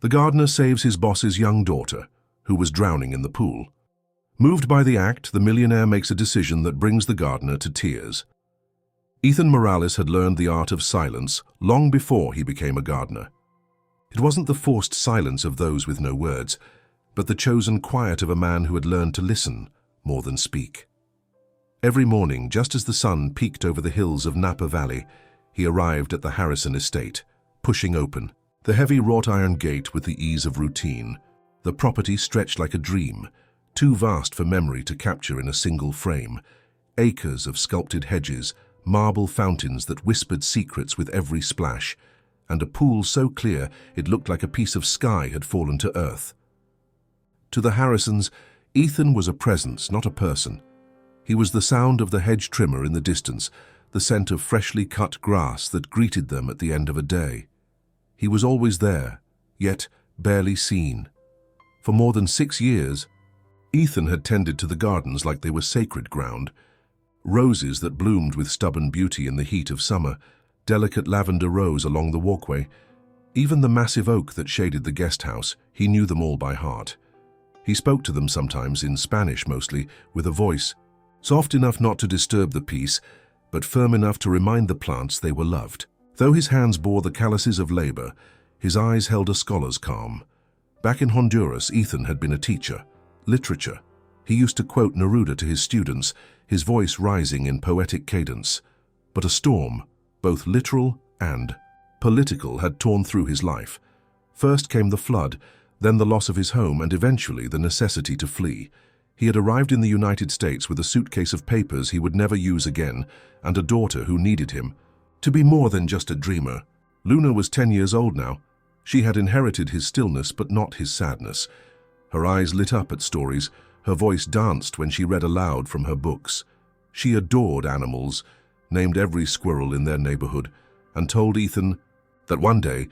The gardener saves his boss's young daughter, who was drowning in the pool. Moved by the act, the millionaire makes a decision that brings the gardener to tears. Ethan Morales had learned the art of silence long before he became a gardener. It wasn't the forced silence of those with no words, but the chosen quiet of a man who had learned to listen more than speak. Every morning, just as the sun peeked over the hills of Napa Valley, he arrived at the Harrison estate, pushing open the heavy wrought-iron gate with the ease of routine. The property stretched like a dream, too vast for memory to capture in a single frame. Acres of sculpted hedges, marble fountains that whispered secrets with every splash, and a pool so clear it looked like a piece of sky had fallen to earth. To the Harrisons, Ethan was a presence, not a person. He was the sound of the hedge trimmer in the distance, the scent of freshly cut grass that greeted them at the end of a day. He was always there, yet barely seen. For more than 6 years, Ethan had tended to the gardens like they were sacred ground. Roses that bloomed with stubborn beauty in the heat of summer, delicate lavender rose along the walkway, even the massive oak that shaded the guest house, he knew them all by heart. He spoke to them sometimes, in Spanish mostly, with a voice soft enough not to disturb the peace, but firm enough to remind the plants they were loved. Though his hands bore the calluses of labor, his eyes held a scholar's calm. Back in Honduras, Ethan had been a teacher. Literature. He used to quote Neruda to his students, his voice rising in poetic cadence. But a storm, both literal and political, had torn through his life. First came the flood, then the loss of his home, and eventually the necessity to flee. He had arrived in the United States with a suitcase of papers he would never use again, and a daughter who needed him. To be more than just a dreamer. Luna was 10 years old now. She had inherited his stillness but not his sadness. Her eyes lit up at stories, her voice danced when she read aloud from her books. She adored animals, named every squirrel in their neighborhood, and told Ethan that one day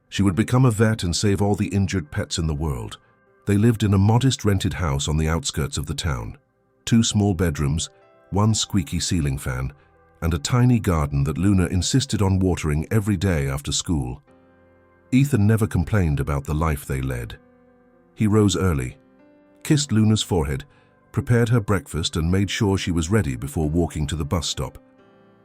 she would become a vet and save all the injured pets in the world. They lived in a modest rented house on the outskirts of the town. 2 small bedrooms, 1 squeaky ceiling fan, and a tiny garden that Luna insisted on watering every day after school. Ethan never complained about the life they led. He rose early, kissed Luna's forehead, prepared her breakfast and made sure she was ready before walking to the bus stop.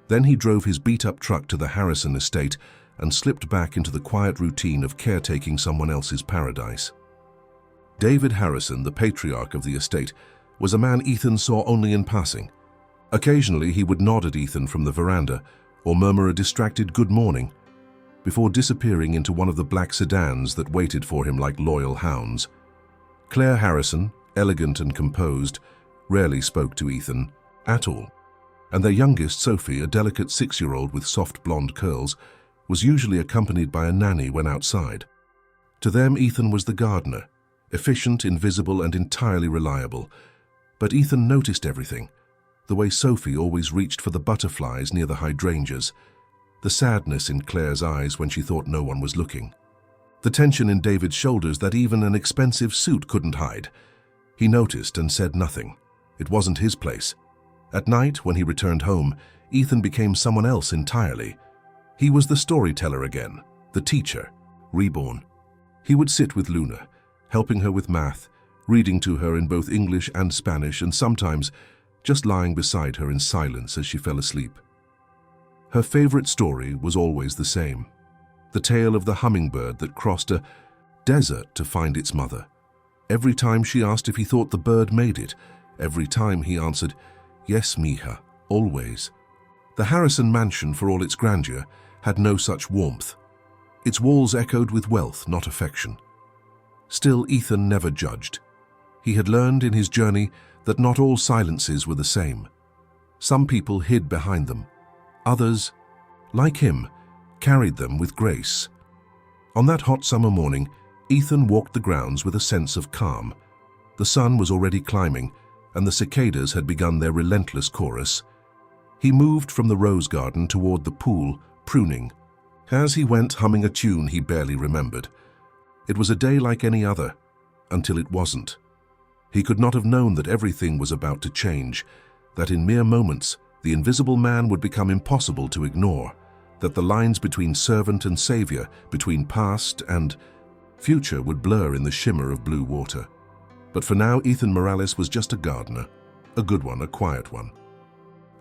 Then he drove his beat-up truck to the Harrison estate and slipped back into the quiet routine of caretaking someone else's paradise. David Harrison, the patriarch of the estate, was a man Ethan saw only in passing. Occasionally he would nod at Ethan from the veranda or murmur a distracted good morning before disappearing into one of the black sedans that waited for him like loyal hounds. Claire Harrison, elegant and composed, rarely spoke to Ethan at all, and their youngest, Sophie, a delicate 6-year-old with soft blonde curls, was usually accompanied by a nanny when outside. To them, Ethan was the gardener, efficient, invisible, and entirely reliable. But Ethan noticed everything. The way Sophie always reached for the butterflies near the hydrangeas, the sadness in Claire's eyes when she thought no one was looking, the tension in David's shoulders that even an expensive suit couldn't hide. He noticed and said nothing. It wasn't his place. At night, when he returned home, Ethan became someone else entirely. He was the storyteller again, the teacher, reborn. He would sit with Luna, helping her with math, reading to her in both English and Spanish, and sometimes just lying beside her in silence as she fell asleep. Her favorite story was always the same, the tale of the hummingbird that crossed a desert to find its mother. Every time she asked if he thought the bird made it, every time he answered, "Yes, mija, always." The Harrison mansion, for all its grandeur, had no such warmth. Its walls echoed with wealth, not affection. Still, Ethan never judged. He had learned in his journey that not all silences were the same. Some people hid behind them. Others, like him, carried them with grace. On that hot summer morning, Ethan walked the grounds with a sense of calm. The sun was already climbing, and the cicadas had begun their relentless chorus. He moved from the rose garden toward the pool, pruning. As he went, humming a tune he barely remembered. It was a day like any other, until it wasn't. He could not have known that everything was about to change, that in mere moments the invisible man would become impossible to ignore, that the lines between servant and savior, between past and Future would blur in the shimmer of blue water. But for now, Ethan Morales was just a gardener, a good one, a quiet one.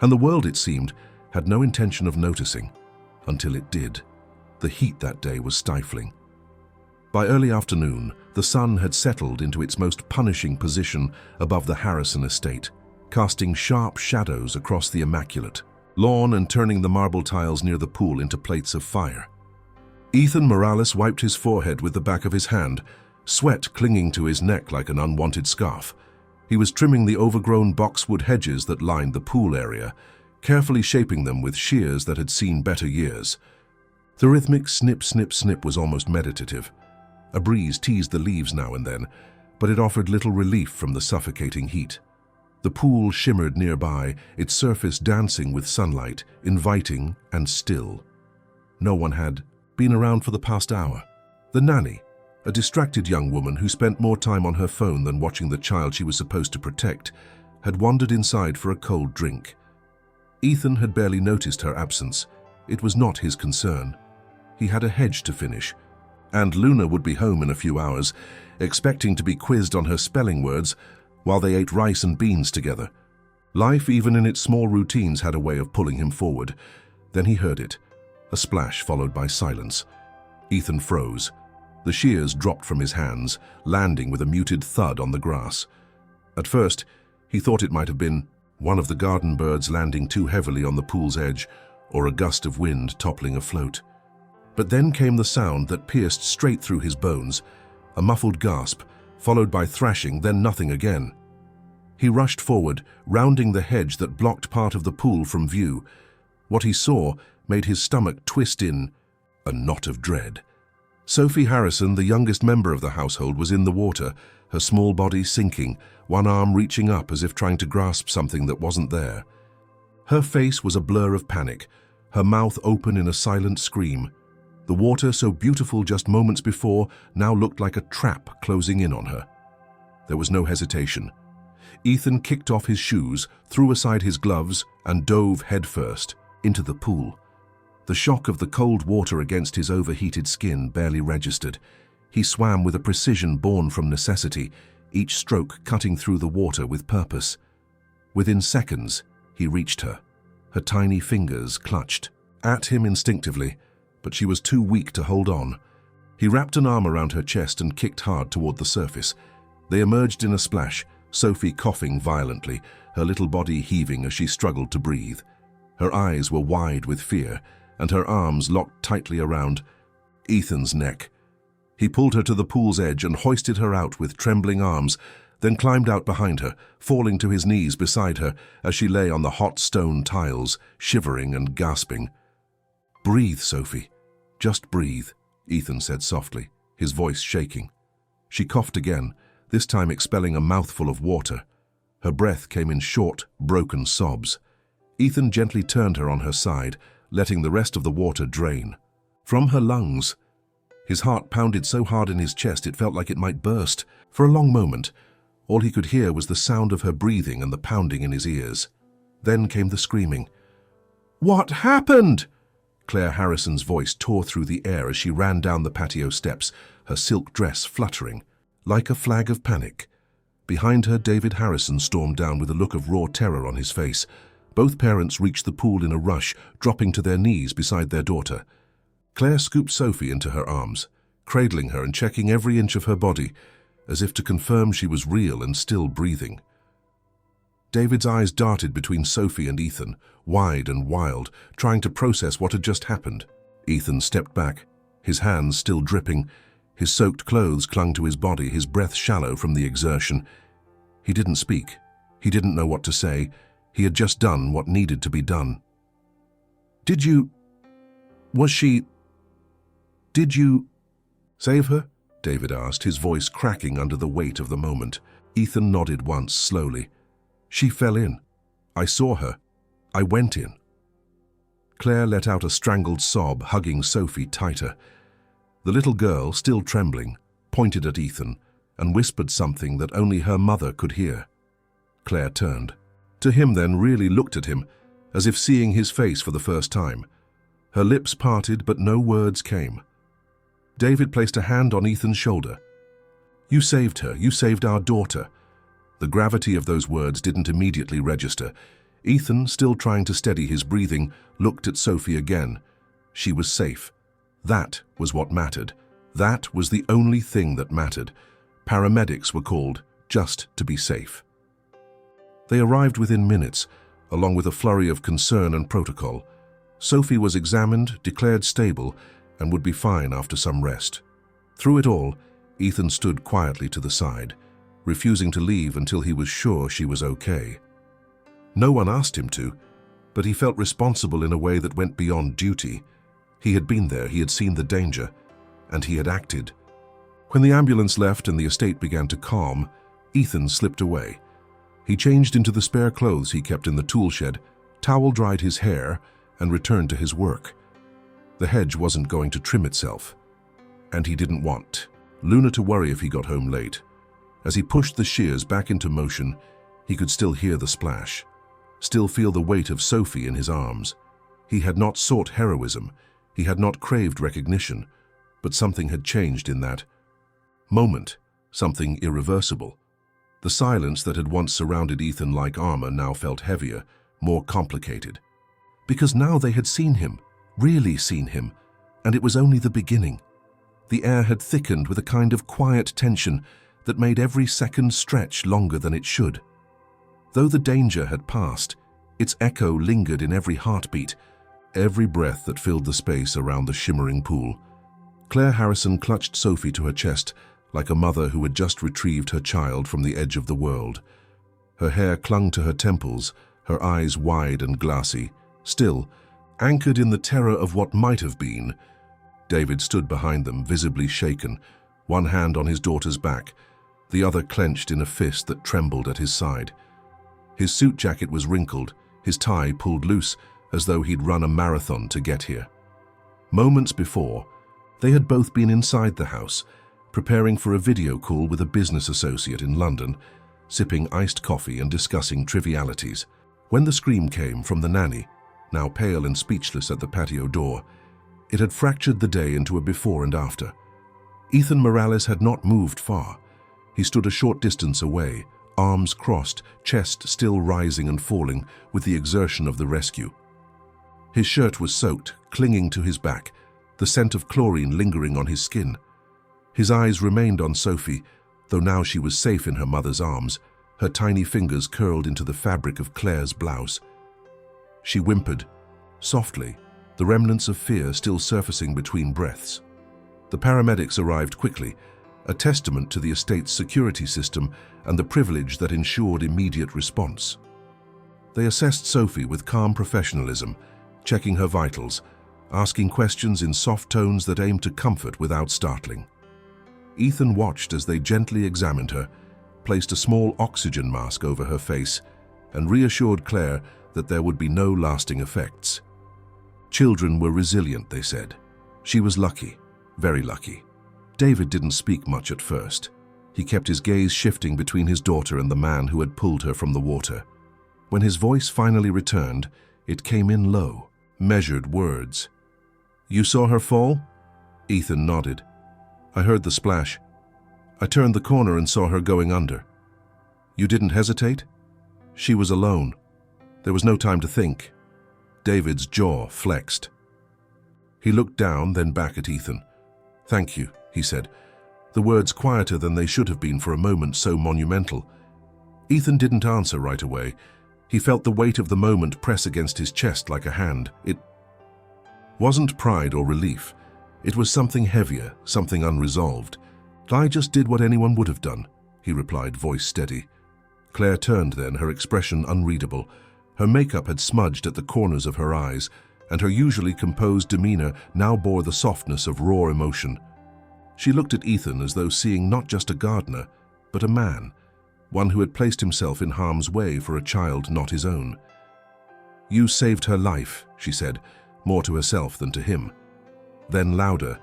And the world, it seemed, had no intention of noticing, until it did. The heat that day was stifling. By early afternoon, the sun had settled into its most punishing position above the Harrison estate, casting sharp shadows across the immaculate lawn and turning the marble tiles near the pool into plates of fire. Ethan Morales wiped his forehead with the back of his hand, sweat clinging to his neck like an unwanted scarf. He was trimming the overgrown boxwood hedges that lined the pool area, carefully shaping them with shears that had seen better years. The rhythmic snip, snip, snip was almost meditative. A breeze teased the leaves now and then, but it offered little relief from the suffocating heat. The pool shimmered nearby, its surface dancing with sunlight, inviting and still. No one had been around for the past hour. The nanny, a distracted young woman who spent more time on her phone than watching the child she was supposed to protect, had wandered inside for a cold drink. Ethan had barely noticed her absence. It was not his concern. He had a hedge to finish, and Luna would be home in a few hours, expecting to be quizzed on her spelling words while they ate rice and beans together. Life, even in its small routines, had a way of pulling him forward. Then he heard it, a splash followed by silence. Ethan froze. The shears dropped from his hands, landing with a muted thud on the grass. At first, he thought it might have been one of the garden birds landing too heavily on the pool's edge, or a gust of wind toppling a float. But then came the sound that pierced straight through his bones, a muffled gasp, followed by thrashing, then nothing again. He rushed forward, rounding the hedge that blocked part of the pool from view. What he saw made his stomach twist in a knot of dread. Sophie Harrison, the youngest member of the household, was in the water, her small body sinking, one arm reaching up as if trying to grasp something that wasn't there. Her face was a blur of panic, her mouth open in a silent scream. The water, so beautiful just moments before, now looked like a trap closing in on her. There was no hesitation. Ethan kicked off his shoes, threw aside his gloves, and dove headfirst into the pool. The shock of the cold water against his overheated skin barely registered. He swam with a precision born from necessity, each stroke cutting through the water with purpose. Within seconds, he reached her. Her tiny fingers clutched at him instinctively, but she was too weak to hold on. He wrapped an arm around her chest and kicked hard toward the surface. They emerged in a splash, Sophie coughing violently, her little body heaving as she struggled to breathe. Her eyes were wide with fear, and her arms locked tightly around Ethan's neck. He pulled her to the pool's edge and hoisted her out with trembling arms, then climbed out behind her, falling to his knees beside her as she lay on the hot stone tiles, shivering and gasping. "Breathe, Sophie. Just breathe," Ethan said softly, his voice shaking. She coughed again, this time expelling a mouthful of water. Her breath came in short, broken sobs. Ethan gently turned her on her side, letting the rest of the water drain from her lungs. His heart pounded so hard in his chest it felt like it might burst. For a long moment, all he could hear was the sound of her breathing and the pounding in his ears. Then came the screaming. "What happened?" Claire Harrison's voice tore through the air as she ran down the patio steps, her silk dress fluttering, like a flag of panic. Behind her, David Harrison stormed down with a look of raw terror on his face. Both parents reached the pool in a rush, dropping to their knees beside their daughter. Claire scooped Sophie into her arms, cradling her and checking every inch of her body, as if to confirm she was real and still breathing. David's eyes darted between Sophie and Ethan, wide and wild, trying to process what had just happened. Ethan stepped back, his hands still dripping. His soaked clothes clung to his body, his breath shallow from the exertion. He didn't speak. He didn't know what to say. He had just done what needed to be done. Did you save her?" David asked, his voice cracking under the weight of the moment. Ethan nodded once, slowly. "She fell in. I saw her. I went in." Claire let out a strangled sob, hugging Sophie tighter. The little girl, still trembling, pointed at Ethan and whispered something that only her mother could hear. Claire turned to him, then really looked at him, as if seeing his face for the first time. Her lips parted, but no words came. David placed a hand on Ethan's shoulder. "You saved her. You saved our daughter." The gravity of those words didn't immediately register. Ethan, still trying to steady his breathing, looked at Sophie again. She was safe. That was what mattered. That was the only thing that mattered. Paramedics were called just to be safe. They arrived within minutes, along with a flurry of concern and protocol. Sophie was examined, declared stable, and would be fine after some rest. Through it all, Ethan stood quietly to the side, refusing to leave until he was sure she was okay. No one asked him to, but he felt responsible in a way that went beyond duty. He had been there, he had seen the danger, and he had acted. When the ambulance left and the estate began to calm, Ethan slipped away. He changed into the spare clothes he kept in the tool shed, towel-dried his hair, and returned to his work. The hedge wasn't going to trim itself, and he didn't want Luna to worry if he got home late. As he pushed the shears back into motion, he could still hear the splash, still feel the weight of Sophie in his arms. He had not sought heroism, he had not craved recognition, but something had changed in that moment, something irreversible. The silence that had once surrounded Ethan like armor now felt heavier, more complicated. Because now they had seen him, really seen him, and it was only the beginning. The air had thickened with a kind of quiet tension that made every second stretch longer than it should. Though the danger had passed, its echo lingered in every heartbeat, every breath that filled the space around the shimmering pool. Claire Harrison clutched Sophie to her chest like a mother who had just retrieved her child from the edge of the world. Her hair clung to her temples, her eyes wide and glassy. Still, anchored in the terror of what might have been, David stood behind them, visibly shaken, one hand on his daughter's back, the other clenched in a fist that trembled at his side. His suit jacket was wrinkled, his tie pulled loose, as though he'd run a marathon to get here. Moments before, they had both been inside the house, preparing for a video call with a business associate in London, sipping iced coffee and discussing trivialities. When the scream came from the nanny, now pale and speechless at the patio door, it had fractured the day into a before and after. Ethan Morales had not moved far. He stood a short distance away, arms crossed, chest still rising and falling with the exertion of the rescue. His shirt was soaked, clinging to his back, the scent of chlorine lingering on his skin. His eyes remained on Sophie, though now she was safe in her mother's arms, her tiny fingers curled into the fabric of Claire's blouse. She whimpered, softly, the remnants of fear still surfacing between breaths. The paramedics arrived quickly, a testament to the estate's security system and the privilege that ensured immediate response. They assessed Sophie with calm professionalism, checking her vitals, asking questions in soft tones that aimed to comfort without startling. Ethan watched as they gently examined her, placed a small oxygen mask over her face, and reassured Claire that there would be no lasting effects. Children were resilient, they said. She was lucky, very lucky. David didn't speak much at first. He kept his gaze shifting between his daughter and the man who had pulled her from the water. When his voice finally returned, it came in low, measured words. "You saw her fall?" Ethan nodded. "I heard the splash. I turned the corner and saw her going under." "You didn't hesitate?" "She was alone. There was no time to think." David's jaw flexed. He looked down, then back at Ethan. "Thank you," he said, the words quieter than they should have been for a moment so monumental. Ethan didn't answer right away. He felt the weight of the moment press against his chest like a hand. It wasn't pride or relief. It was something heavier, something unresolved. "I just did what anyone would have done," he replied, voice steady. Claire turned then, her expression unreadable. Her makeup had smudged at the corners of her eyes, and her usually composed demeanor now bore the softness of raw emotion. She looked at Ethan as though seeing not just a gardener, but a man, one who had placed himself in harm's way for a child not his own. "You saved her life," she said, more to herself than to him. Then louder,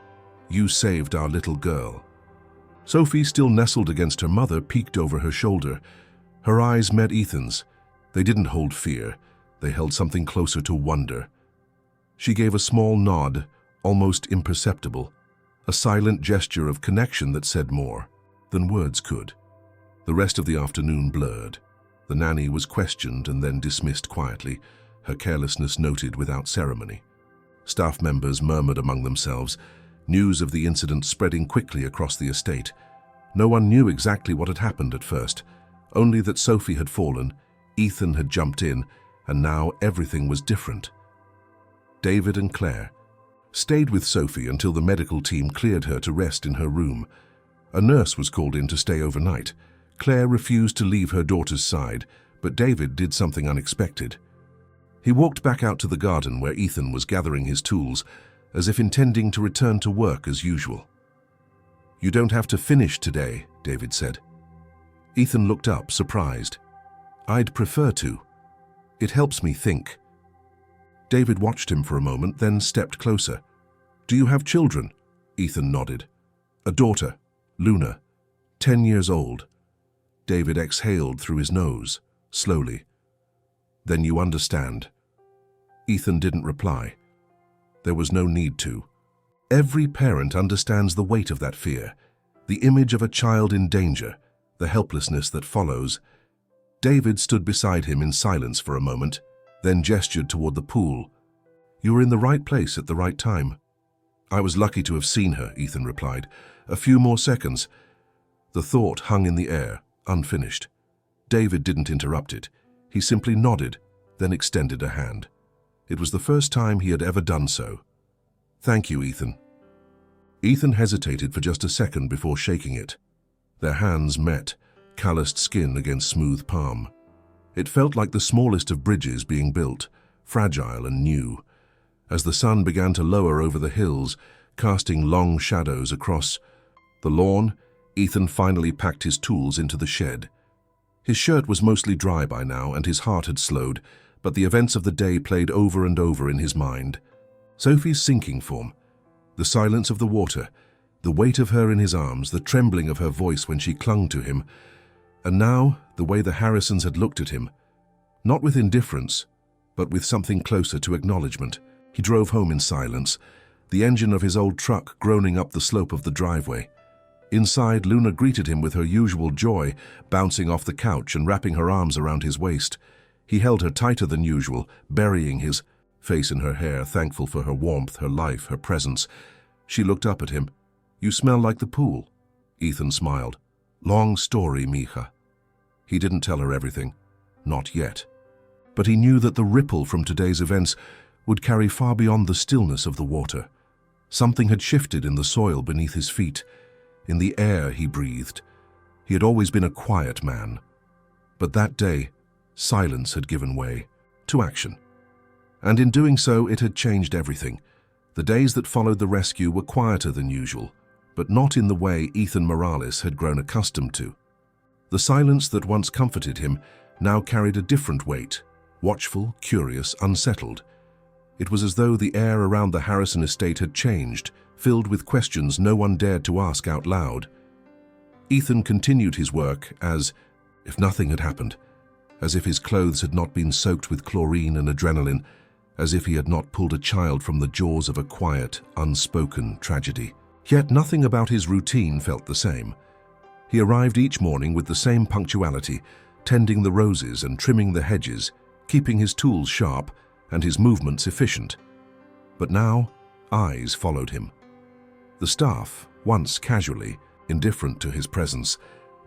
"You saved our little girl." Sophie, still nestled against her mother, peeked over her shoulder. Her eyes met Ethan's. They didn't hold fear. They held something closer to wonder. She gave a small nod, almost imperceptible. a silent gesture of connection that said more than words could. The rest of the afternoon blurred. The nanny was questioned and then dismissed quietly, her carelessness noted without ceremony. Staff members murmured among themselves, news of the incident spreading quickly across the estate. No one knew exactly what had happened at first, only that Sophie had fallen, Ethan had jumped in, and now everything was different. David and Claire stayed with Sophie until the medical team cleared her to rest in her room. A nurse was called in to stay overnight. Claire refused to leave her daughter's side, but David did something unexpected. He walked back out to the garden where Ethan was gathering his tools, as if intending to return to work as usual. "You don't have to finish today," David said. Ethan looked up, surprised. "I'd prefer to. It helps me think." David watched him for a moment, then stepped closer. "Do you have children?" Ethan nodded. "A daughter, Luna, 10 years old." David exhaled through his nose, slowly. "Then you understand." Ethan didn't reply. There was no need to. Every parent understands the weight of that fear, the image of a child in danger, the helplessness that follows. David stood beside him in silence for a moment, then gestured toward the pool. "You were in the right place at the right time." "I was lucky to have seen her," Ethan replied. "A few more seconds." The thought hung in the air, unfinished. David didn't interrupt it. He simply nodded, then extended a hand. It was the first time he had ever done so. "Thank you, Ethan." Ethan hesitated for just a second before shaking it. Their hands met, calloused skin against smooth palm. It felt like the smallest of bridges being built, fragile and new. As the sun began to lower over the hills, casting long shadows across the lawn, Ethan finally packed his tools into the shed. His shirt was mostly dry by now, and his heart had slowed, but the events of the day played over and over in his mind. Sophie's sinking form, the silence of the water, the weight of her in his arms, the trembling of her voice when she clung to him, and now the way the Harrisons had looked at him, not with indifference, but with something closer to acknowledgement. He drove home in silence, the engine of his old truck groaning up the slope of the driveway. Inside, Luna greeted him with her usual joy, bouncing off the couch and wrapping her arms around his waist. He held her tighter than usual, burying his face in her hair, thankful for her warmth, her life, her presence. She looked up at him. "You smell like the pool." Ethan smiled. "Long story, mija." He didn't tell her everything. Not yet. But he knew that the ripple from today's events would carry far beyond the stillness of the water. Something had shifted in the soil beneath his feet, in the air he breathed. He had always been a quiet man. But that day, silence had given way to action. And in doing so, it had changed everything. The days that followed the rescue were quieter than usual, but not in the way Ethan Morales had grown accustomed to. The silence that once comforted him now carried a different weight, watchful, curious, unsettled. It was as though the air around the Harrison estate had changed, filled with questions no one dared to ask out loud. Ethan continued his work as if nothing had happened, as if his clothes had not been soaked with chlorine and adrenaline, as if he had not pulled a child from the jaws of a quiet, unspoken tragedy. Yet nothing about his routine felt the same. He arrived each morning with the same punctuality, tending the roses and trimming the hedges, keeping his tools sharp and his movements efficient. But now, eyes followed him. The staff, once casually, indifferent to his presence,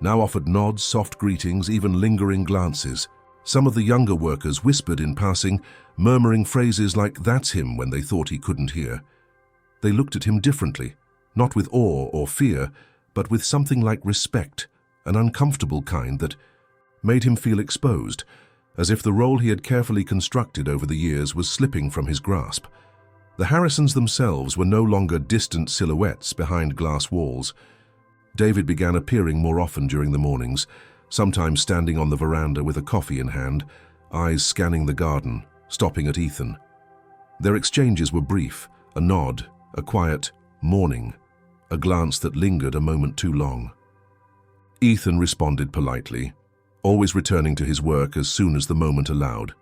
now offered nods, soft greetings, even lingering glances. Some of the younger workers whispered in passing, murmuring phrases like "that's him" when they thought he couldn't hear. They looked at him differently, not with awe or fear, but with something like respect, an uncomfortable kind that made him feel exposed, as if the role he had carefully constructed over the years was slipping from his grasp. The Harrisons themselves were no longer distant silhouettes behind glass walls. David began appearing more often during the mornings, sometimes standing on the veranda with a coffee in hand, eyes scanning the garden, stopping at Ethan. Their exchanges were brief, a nod, a quiet "morning," a glance that lingered a moment too long. Ethan responded politely, always returning to his work as soon as the moment allowed.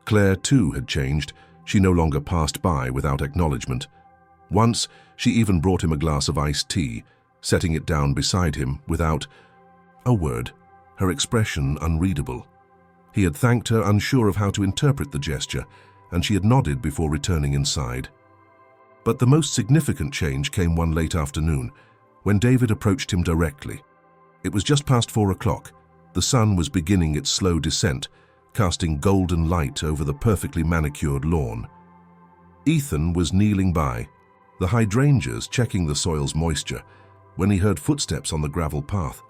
Claire, too, had changed. She no longer passed by without acknowledgement. Once, she even brought him a glass of iced tea, setting it down beside him without a word, her expression unreadable. He had thanked her, unsure of how to interpret the gesture, and she had nodded before returning inside. But the most significant change came one late afternoon, when David approached him directly. It was just past 4 o'clock. The sun was beginning its slow descent, casting golden light over the perfectly manicured lawn. Ethan was kneeling by, the hydrangeas checking the soil's moisture, when he heard footsteps on the gravel path.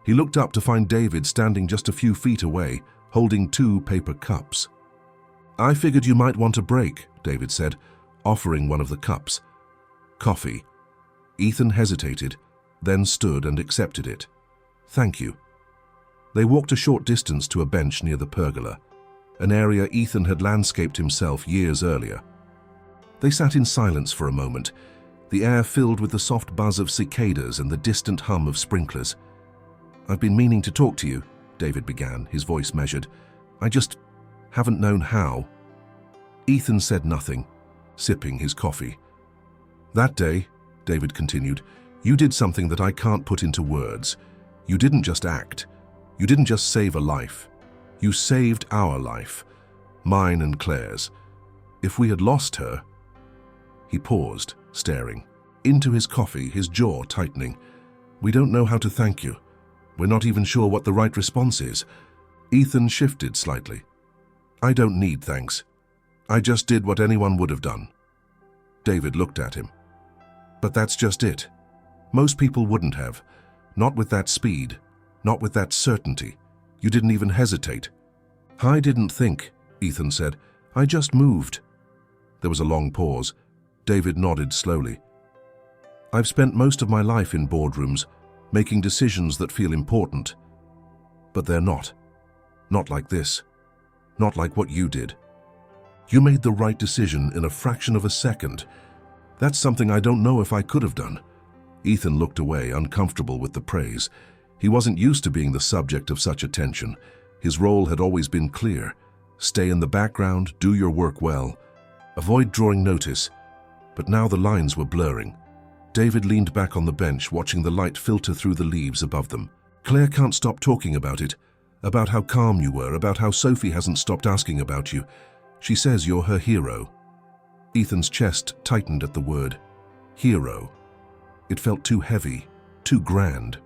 He looked up to find David standing just a few feet away, holding 2 paper cups. "I figured you might want a break," David said, offering one of the cups. "Coffee." Ethan hesitated, then stood and accepted it. "Thank you." They walked a short distance to a bench near the pergola, an area Ethan had landscaped himself years earlier. They sat in silence for a moment, the air filled with the soft buzz of cicadas and the distant hum of sprinklers. "I've been meaning to talk to you," David began, his voice measured. "I just haven't known how." Ethan said nothing, sipping his coffee. "That day," David continued, "you did something that I can't put into words. You didn't just act. You didn't just save a life. You saved our life, mine and Claire's. If we had lost her—" He paused, staring into his coffee, his jaw tightening. "We don't know how to thank you. We're not even sure what the right response is." Ethan shifted slightly. "I don't need thanks. I just did what anyone would have done." David looked at him. "But that's just it. Most people wouldn't have. Not with that speed. Not with that certainty. You didn't even hesitate." "I didn't think," Ethan said. "I just moved." There was a long pause. David nodded slowly. "I've spent most of my life in boardrooms, making decisions that feel important. But they're not. Not like this. Not like what you did. You made the right decision in a fraction of a second. That's something I don't know if I could have done." Ethan looked away, uncomfortable with the praise. He wasn't used to being the subject of such attention. His role had always been clear. Stay in the background, do your work well. Avoid drawing notice. But now the lines were blurring. David leaned back on the bench, watching the light filter through the leaves above them. "Claire can't stop talking about it. About how calm you were, about how Sophie hasn't stopped asking about you. She says you're her hero." Ethan's chest tightened at the word hero. It felt too heavy, too grand.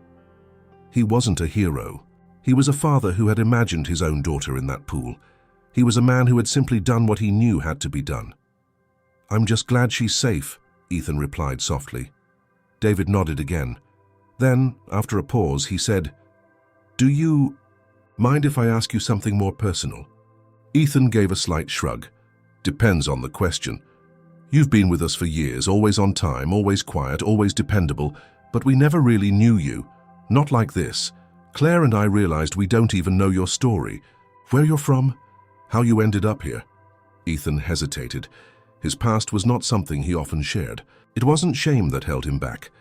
He wasn't a hero. He was a father who had imagined his own daughter in that pool. He was a man who had simply done what he knew had to be done. "I'm just glad she's safe," Ethan replied softly. David nodded again. Then, after a pause, he said, "Do you mind if I ask you something more personal?" Ethan gave a slight shrug. "Depends on the question. You've been with us for years, always on time, always quiet, always dependable, but we never really knew you. Not like this. Claire and I realized we don't even know your story. Where you're from? How you ended up here?" Ethan hesitated. His past was not something he often shared. It wasn't shame that held him back,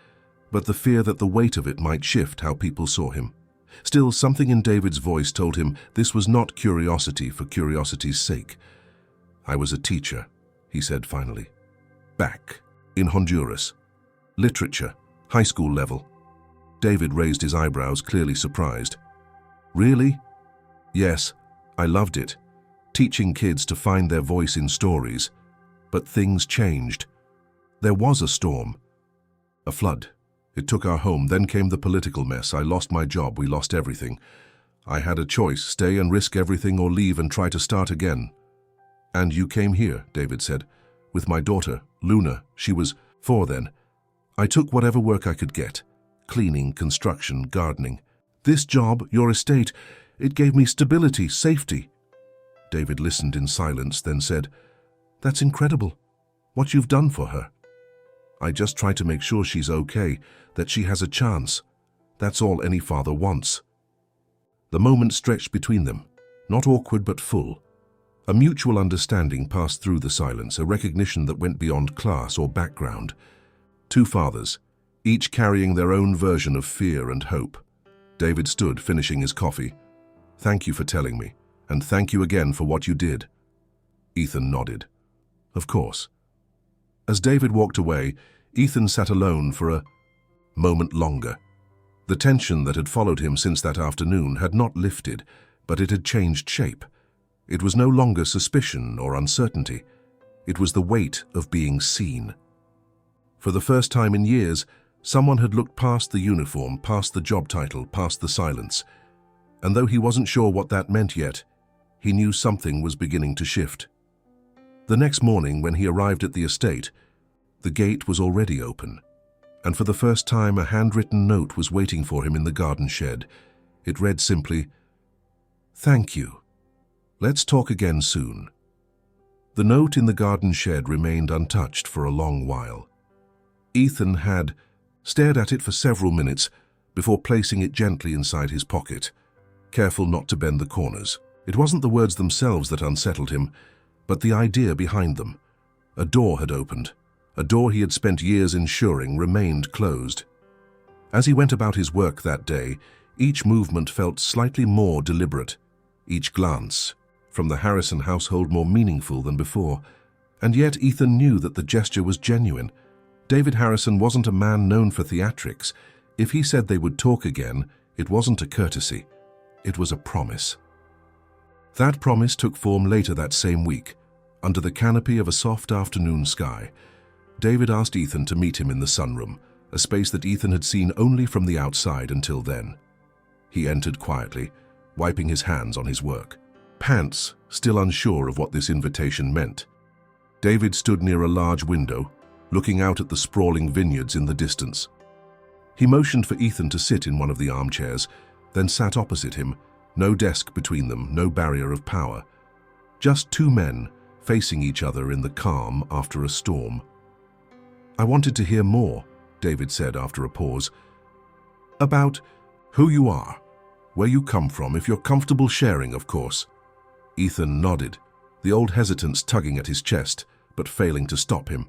but the fear that the weight of it might shift how people saw him. Still, something in David's voice told him this was not curiosity for curiosity's sake. "I was a teacher," he said finally. "Back in Honduras. Literature, high school level." David raised his eyebrows, clearly surprised. "Really?" "Yes, I loved it. Teaching kids to find their voice in stories. But things changed. There was a storm. A flood. It took our home. Then came the political mess. I lost my job. We lost everything. I had a choice, stay and risk everything or leave and try to start again." "And you came here," David said, "with my daughter, Luna. She was 4 then. I took whatever work I could get. Cleaning, construction, gardening. This job, your estate, it gave me stability, safety." David listened in silence, then said, "That's incredible, what you've done for her." "I just try to make sure she's okay, that she has a chance. That's all any father wants." The moment stretched between them, not awkward but full. A mutual understanding passed through the silence, a recognition that went beyond class or background. 2 fathers, each carrying their own version of fear and hope. David stood, finishing his coffee. "Thank you for telling me, and thank you again for what you did." Ethan nodded. "Of course." As David walked away, Ethan sat alone for a moment longer. The tension that had followed him since that afternoon had not lifted, but it had changed shape. It was no longer suspicion or uncertainty. It was the weight of being seen. For the first time in years, someone had looked past the uniform, past the job title, past the silence. And though he wasn't sure what that meant yet, he knew something was beginning to shift. The next morning, when he arrived at the estate, the gate was already open, and for the first time a handwritten note was waiting for him in the garden shed. It read simply, "Thank you. Let's talk again soon." The note in the garden shed remained untouched for a long while. Ethan had stared at it for several minutes before placing it gently inside his pocket, careful not to bend the corners. It wasn't the words themselves that unsettled him, but the idea behind them. A door had opened. A door he had spent years ensuring remained closed. As he went about his work that day, each movement felt slightly more deliberate, each glance from the Harrison household more meaningful than before. And yet Ethan knew that the gesture was genuine. David Harrison wasn't a man known for theatrics. If he said they would talk again, it wasn't a courtesy. It was a promise. That promise took form later that same week, under the canopy of a soft afternoon sky. David asked Ethan to meet him in the sunroom, a space that Ethan had seen only from the outside until then. He entered quietly, wiping his hands on his work. Pants, still unsure of what this invitation meant. David stood near a large window, looking out at the sprawling vineyards in the distance. He motioned for Ethan to sit in one of the armchairs, then sat opposite him, no desk between them, no barrier of power. Just two men facing each other in the calm after a storm. "I wanted to hear more," David said after a pause. "About who you are, where you come from, if you're comfortable sharing, of course." Ethan nodded, the old hesitance tugging at his chest, but failing to stop him.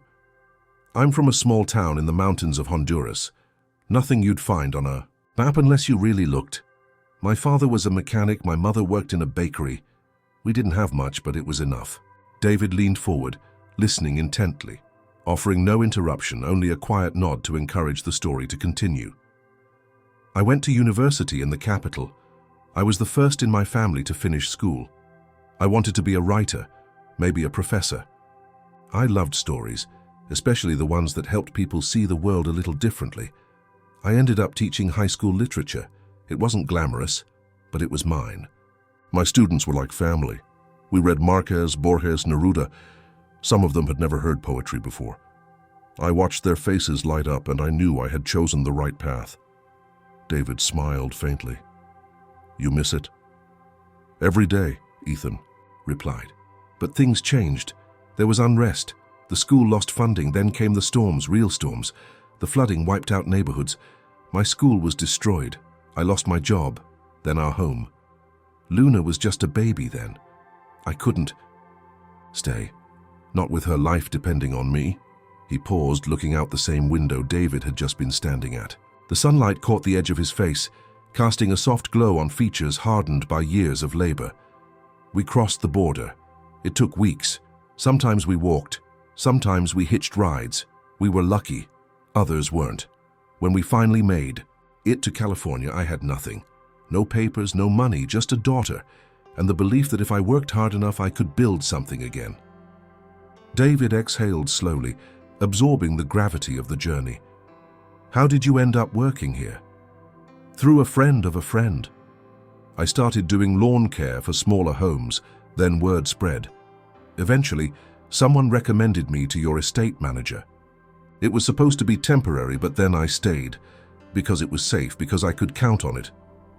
"I'm from a small town in the mountains of Honduras. Nothing you'd find on a map unless you really looked. My father was a mechanic, my mother worked in a bakery. We didn't have much, but it was enough." David leaned forward, listening intently, offering no interruption, only a quiet nod to encourage the story to continue. "I went to university in the capital. I was the first in my family to finish school. I wanted to be a writer, maybe a professor. I loved stories, especially the ones that helped people see the world a little differently. I ended up teaching high school literature. It wasn't glamorous, but it was mine. My students were like family. We read Marquez, Borges, Neruda. Some of them had never heard poetry before. I watched their faces light up, and I knew I had chosen the right path." David smiled faintly. "You miss it?" "Every day," Ethan replied. "But things changed. There was unrest. The school lost funding, then came the storms, real storms. The flooding wiped out neighborhoods. My school was destroyed. I lost my job, then our home. Luna was just a baby then. I couldn't stay, not with her life depending on me." He paused, looking out the same window David had just been standing at. The sunlight caught the edge of his face, casting a soft glow on features hardened by years of labor. "We crossed the border. It took weeks. Sometimes we walked. Sometimes we hitched rides. We were lucky. Others weren't. When we finally made it to California, I had nothing. No papers, no money, just a daughter, and the belief that if I worked hard enough, I could build something again." David exhaled slowly, absorbing the gravity of the journey. "How did you end up working here?" "Through a friend of a friend. I started doing lawn care for smaller homes, then word spread. Eventually, someone recommended me to your estate manager. It was supposed to be temporary, but then I stayed, because it was safe, because I could count on it."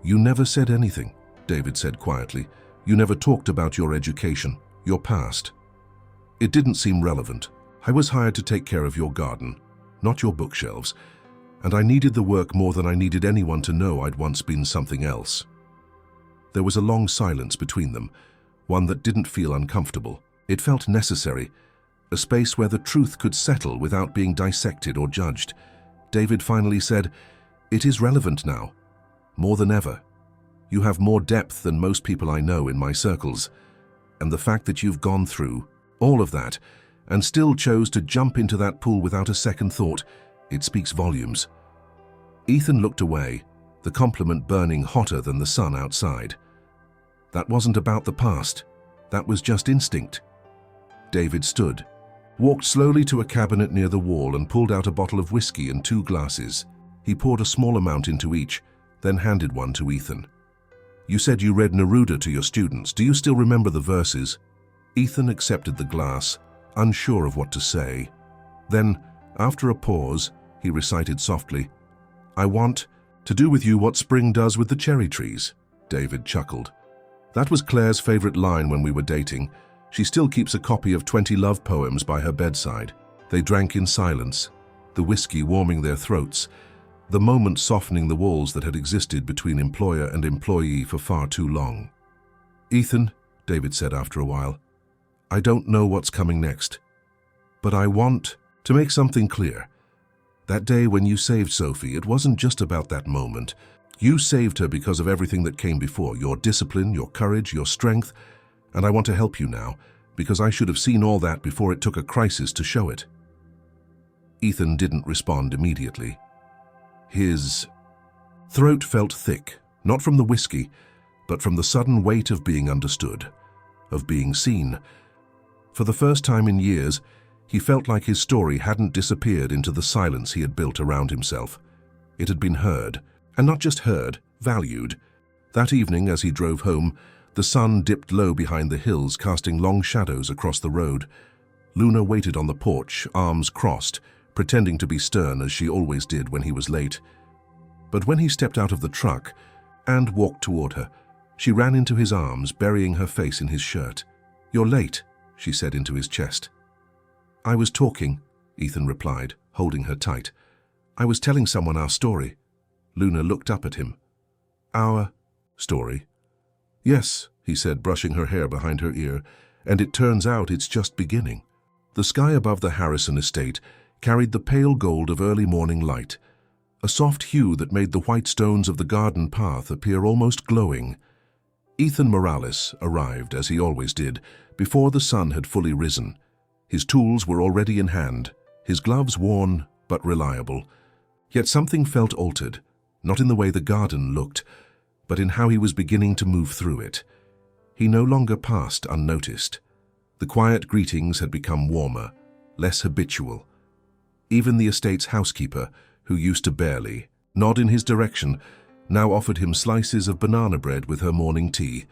"You never said anything," David said quietly. "You never talked about your education, your past." "It didn't seem relevant. I was hired to take care of your garden, not your bookshelves, and I needed the work more than I needed anyone to know I'd once been something else." There was a long silence between them, one that didn't feel uncomfortable. It felt necessary, a space where the truth could settle without being dissected or judged. David finally said, "It is relevant now, more than ever. You have more depth than most people I know in my circles, and the fact that you've gone through all of that and still chose to jump into that pool without a second thought. It speaks volumes. Ethan looked away, the compliment burning hotter than the sun outside. That wasn't about the past. That was just instinct. David stood, walked slowly to a cabinet near the wall and pulled out a bottle of whiskey and 2 glasses. He poured a small amount into each, then handed one to Ethan. "You said you read Neruda to your students. Do you still remember the verses?" Ethan accepted the glass, unsure of what to say. Then, after a pause, he recited softly, "I want to do with you what spring does with the cherry trees." David chuckled. That was Claire's favorite line when we were dating. She still keeps a copy of 20 love poems by her bedside. They drank in silence, the whiskey warming their throats, the moment softening the walls that had existed between employer and employee for far too long. "Ethan," David said after a while, "I don't know what's coming next, but I want to make something clear. That day when you saved Sophie, it wasn't just about that moment. You saved her because of everything that came before, your discipline, your courage, your strength, and I want to help you now, because I should have seen all that before it took a crisis to show it." Ethan didn't respond immediately. His throat felt thick, not from the whiskey, but from the sudden weight of being understood, of being seen. For the first time in years, he felt like his story hadn't disappeared into the silence he had built around himself. It had been heard, and not just heard, valued. That evening, as he drove home, the sun dipped low behind the hills, casting long shadows across the road. Luna waited on the porch, arms crossed, pretending to be stern as she always did when he was late. But when he stepped out of the truck and walked toward her, she ran into his arms, burying her face in his shirt. "You're late," she said into his chest. "I was talking," Ethan replied, holding her tight. "I was telling someone our story." Luna looked up at him. "Our story?" "Yes," he said, brushing her hair behind her ear, "and it turns out it's just beginning." The sky above the Harrison estate carried the pale gold of early morning light, a soft hue that made the white stones of the garden path appear almost glowing. Ethan Morales arrived, as he always did, before the sun had fully risen. His tools were already in hand, his gloves worn but reliable. Yet something felt altered, not in the way the garden looked, but in how he was beginning to move through it. He no longer passed unnoticed. The quiet greetings had become warmer, less habitual. Even the estate's housekeeper, who used to barely nod in his direction, now offered him slices of banana bread with her morning tea,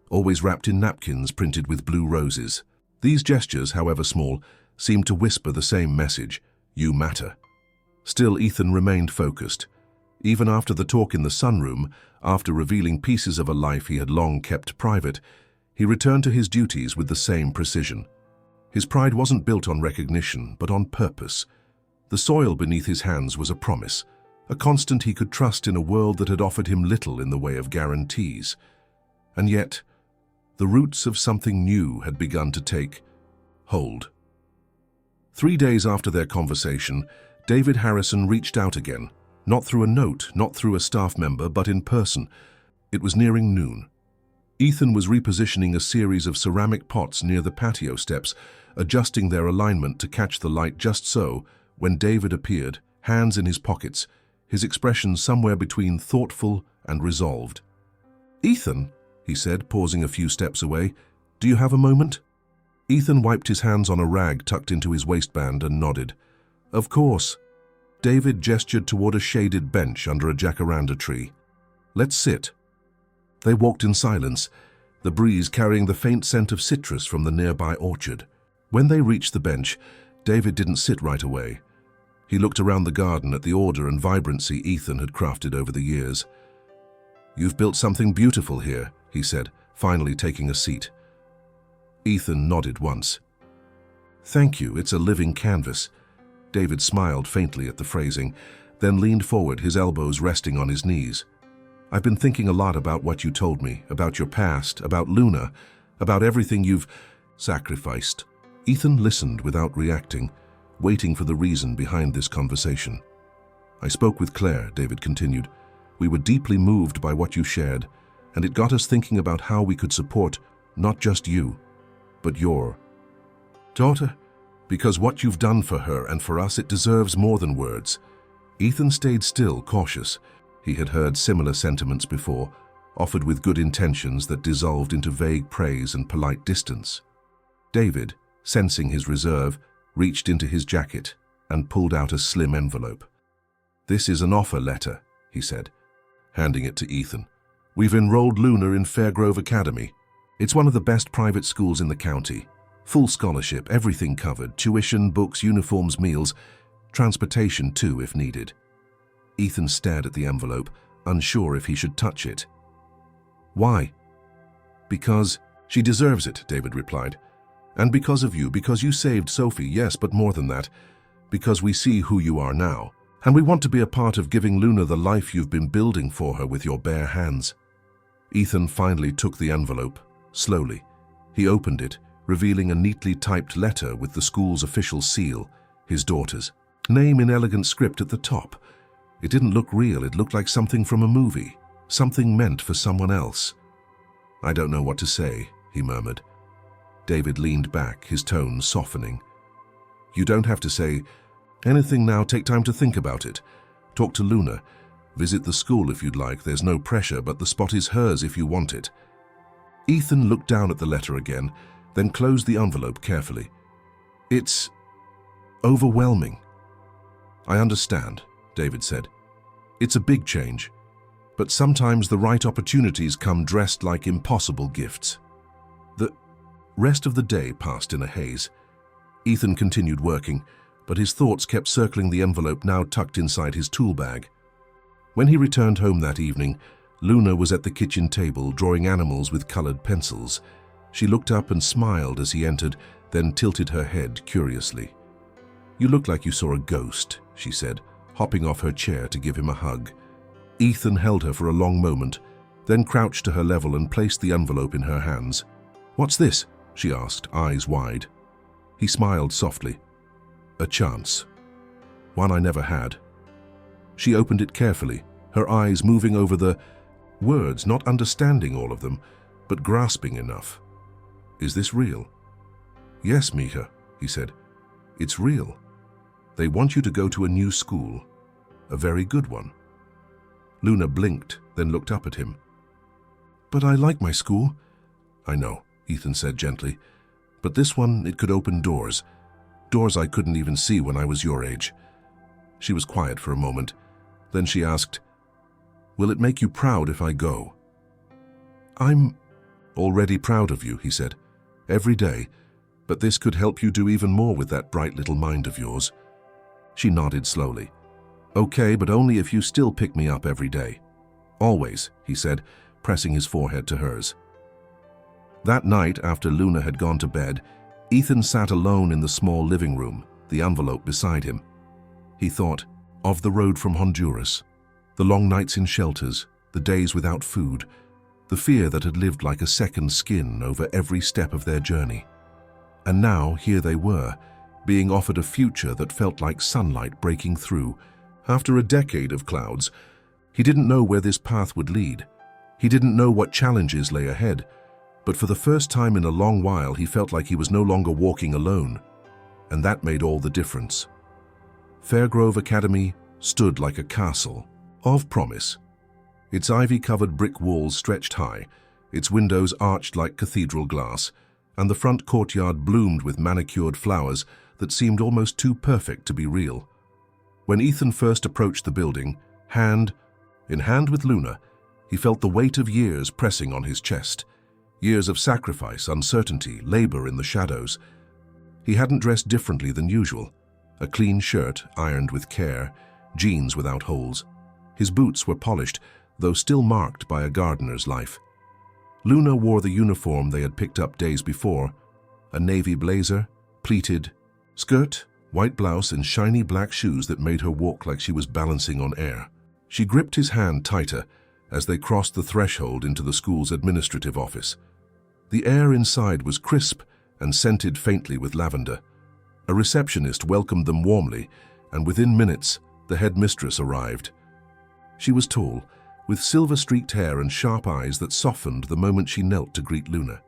always wrapped in napkins printed with blue roses. These gestures, however small, seemed to whisper the same message: "You matter." Still, Ethan remained focused. Even after the talk in the sunroom, after revealing pieces of a life he had long kept private, he returned to his duties with the same precision. His pride wasn't built on recognition, but on purpose. The soil beneath his hands was a promise, a constant he could trust in a world that had offered him little in the way of guarantees. And yet, the roots of something new had begun to take hold. 3 days after their conversation, David Harrison reached out again, not through a note, not through a staff member, but in person. It was nearing noon. Ethan was repositioning a series of ceramic pots near the patio steps, adjusting their alignment to catch the light just so, when David appeared, hands in his pockets, his expression somewhere between thoughtful and resolved. "Ethan," he said, pausing a few steps away, "do you have a moment?" Ethan wiped his hands on a rag tucked into his waistband and nodded. "Of course." David gestured toward a shaded bench under a jacaranda tree. "Let's sit." They walked in silence, the breeze carrying the faint scent of citrus from the nearby orchard. When they reached the bench, David didn't sit right away. He looked around the garden at the order and vibrancy Ethan had crafted over the years. "You've built something beautiful here," he said, finally taking a seat. Ethan nodded once. "Thank you, it's a living canvas." David smiled faintly at the phrasing, then leaned forward, his elbows resting on his knees. "I've been thinking a lot about what you told me, about your past, about Luna, about everything you've sacrificed." Ethan listened without reacting, waiting for the reason behind this conversation. "I spoke with Claire," David continued. "We were deeply moved by what you shared, and it got us thinking about how we could support not just you, but your daughter." Because what you've done for her and for us, it deserves more than words." Ethan stayed still, cautious. He had heard similar sentiments before, offered with good intentions that dissolved into vague praise and polite distance. David, sensing his reserve, reached into his jacket and pulled out a slim envelope. "This is an offer letter," he said, handing it to Ethan. "We've enrolled Luna in Fairgrove Academy. It's one of the best private schools in the county. Full scholarship, everything covered, tuition, books, uniforms, meals, transportation too if needed." Ethan stared at the envelope, unsure if he should touch it. "Why?" "Because she deserves it," David replied. "And because of you, because you saved Sophie, yes, but more than that, because we see who you are now. And we want to be a part of giving Luna the life you've been building for her with your bare hands." Ethan finally took the envelope, slowly. He opened it, revealing a neatly typed letter with the school's official seal, his daughter's name in elegant script at the top. It didn't look real, it looked like something from a movie, something meant for someone else. "I don't know what to say," he murmured. David leaned back, his tone softening. "You don't have to say anything now. Take time to think about it. Talk to Luna. Visit the school if you'd like. There's no pressure, but the spot is hers if you want it." Ethan looked down at the letter again, then closed the envelope carefully. "It's overwhelming." "I understand," David said. "It's a big change, but sometimes the right opportunities come dressed like impossible gifts." The rest of the day passed in a haze. Ethan continued working, but his thoughts kept circling the envelope now tucked inside his tool bag. When he returned home that evening, Luna was at the kitchen table drawing animals with colored pencils. She looked up and smiled as he entered, then tilted her head curiously. "You look like you saw a ghost," she said, hopping off her chair to give him a hug. Ethan held her for a long moment, then crouched to her level and placed the envelope in her hands. "What's this?" she asked, eyes wide. He smiled softly. "A chance. One I never had." She opened it carefully, her eyes moving over the words, not understanding all of them, but grasping enough. "Is this real?" "Yes, Mika," he said. "It's real. They want you to go to a new school, a very good one." Luna blinked, then looked up at him. "But I like my school." "I know," Ethan said gently. "But this one, it could open doors. Doors I couldn't even see when I was your age." She was quiet for a moment. Then she asked, "Will it make you proud if I go?" "I'm already proud of you," he said. "Every day. But this could help you do even more with that bright little mind of yours." She nodded slowly. "Okay, but only if you still pick me up every day." "Always," he said, pressing his forehead to hers. That night, after Luna had gone to bed, Ethan sat alone in the small living room, the envelope beside him. He thought of the road from Honduras, the long nights in shelters, the days without food, the fear that had lived like a second skin over every step of their journey. And now, here they were, being offered a future that felt like sunlight breaking through. After a decade of clouds, he didn't know where this path would lead. He didn't know what challenges lay ahead, but for the first time in a long while, he felt like he was no longer walking alone, and that made all the difference. Fairgrove Academy stood like a castle of promise. Its ivy-covered brick walls stretched high, its windows arched like cathedral glass, and the front courtyard bloomed with manicured flowers that seemed almost too perfect to be real. When Ethan first approached the building, hand in hand with Luna, he felt the weight of years pressing on his chest. Years of sacrifice, uncertainty, labor in the shadows. He hadn't dressed differently than usual. A clean shirt, ironed with care, jeans without holes. His boots were polished, though still marked by a gardener's life. Luna wore the uniform they had picked up days before, a navy blazer, pleated skirt, white blouse, and shiny black shoes that made her walk like she was balancing on air. She gripped his hand tighter as they crossed the threshold into the school's administrative office. The air inside was crisp and scented faintly with lavender. A receptionist welcomed them warmly, and within minutes, the headmistress arrived. She was tall, with silver-streaked hair and sharp eyes that softened the moment she knelt to greet Luna.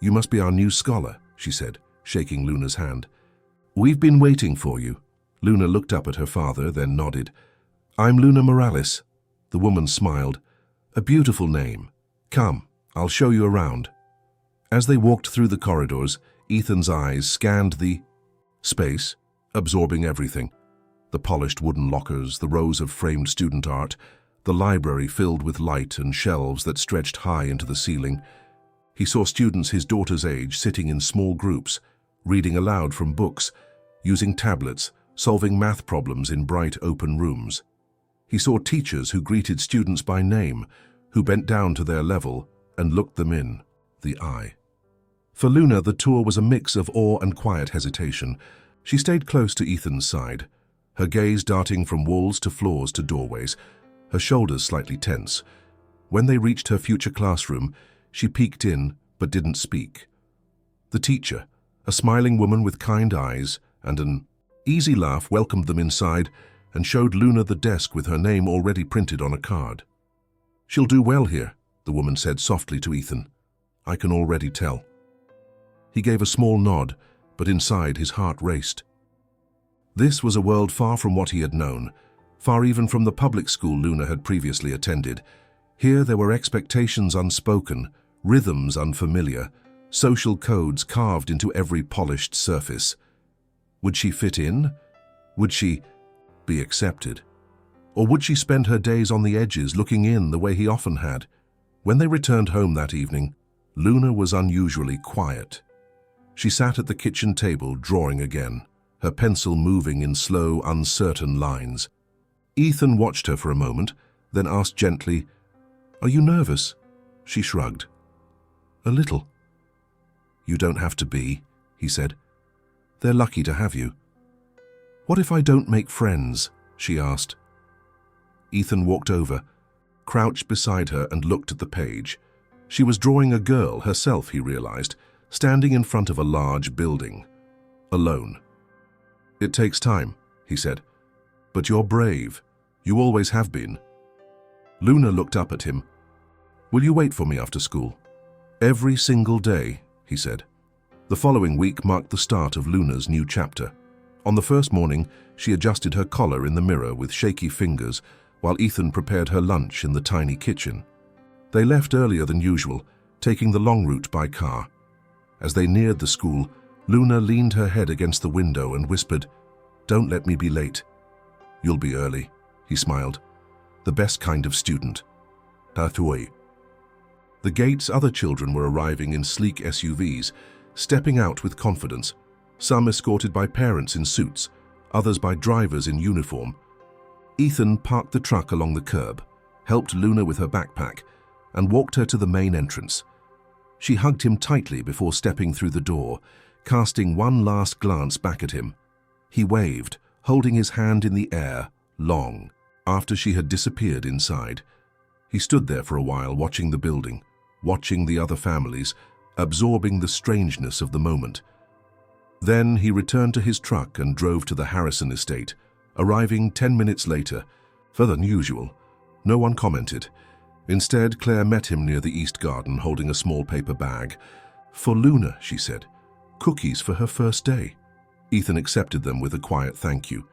"You must be our new scholar," she said, shaking Luna's hand. "We've been waiting for you." Luna looked up at her father, then nodded. "I'm Luna Morales." The woman smiled. "A beautiful name. Come, I'll show you around." As they walked through the corridors, Ethan's eyes scanned the space, absorbing everything. The polished wooden lockers, the rows of framed student art, the library filled with light and shelves that stretched high into the ceiling. He saw students his daughter's age sitting in small groups, reading aloud from books, using tablets, solving math problems in bright open rooms. He saw teachers who greeted students by name, who bent down to their level and looked them in the eye. For Luna, the tour was a mix of awe and quiet hesitation. She stayed close to Ethan's side, her gaze darting from walls to floors to doorways, her shoulders slightly tense. When they reached her future classroom, she peeked in but didn't speak. The teacher, a smiling woman with kind eyes and an easy laugh, welcomed them inside and showed Luna the desk with her name already printed on a card. "She'll do well here," the woman said softly to Ethan. "I can already tell." He gave a small nod, but inside his heart raced. This was a world far from what he had known, far even from the public school Luna had previously attended. Here there were expectations unspoken, rhythms unfamiliar, social codes carved into every polished surface. Would she fit in? Would she be accepted? Or would she spend her days on the edges, looking in the way he often had? When they returned home that evening, Luna was unusually quiet. She sat at the kitchen table, drawing again, her pencil moving in slow, uncertain lines. Ethan watched her for a moment, then asked gently, "Are you nervous?" She shrugged. "A little." "You don't have to be," he said. "They're lucky to have you." "What if I don't make friends?" she asked. Ethan walked over, crouched beside her and looked at the page. She was drawing a girl herself, he realized, standing in front of a large building, alone. "It takes time," he said, "but you're brave. You always have been." Luna looked up at him. "Will you wait for me after school?" "Every single day," he said. The following week marked the start of Luna's new chapter. On the first morning, she adjusted her collar in the mirror with shaky fingers while Ethan prepared her lunch in the tiny kitchen. They left earlier than usual, taking the long route by car. As they neared the school, Luna leaned her head against the window and whispered, "Don't let me be late." "You'll be early," he smiled. "The best kind of student." "Tatui." The gate's other children were arriving in sleek SUVs, stepping out with confidence, some escorted by parents in suits, others by drivers in uniform. Ethan parked the truck along the curb, helped Luna with her backpack, and walked her to the main entrance. She hugged him tightly before stepping through the door, casting one last glance back at him. He waved, holding his hand in the air, long, after she had disappeared inside. He stood there for a while, watching the building, watching the other families, absorbing the strangeness of the moment. Then he returned to his truck and drove to the Harrison estate, arriving 10 minutes later, further than usual. No one commented. Instead, Claire met him near the east garden, holding a small paper bag. "For Luna," she said. "Cookies for her first day." Ethan accepted them with a quiet thank you.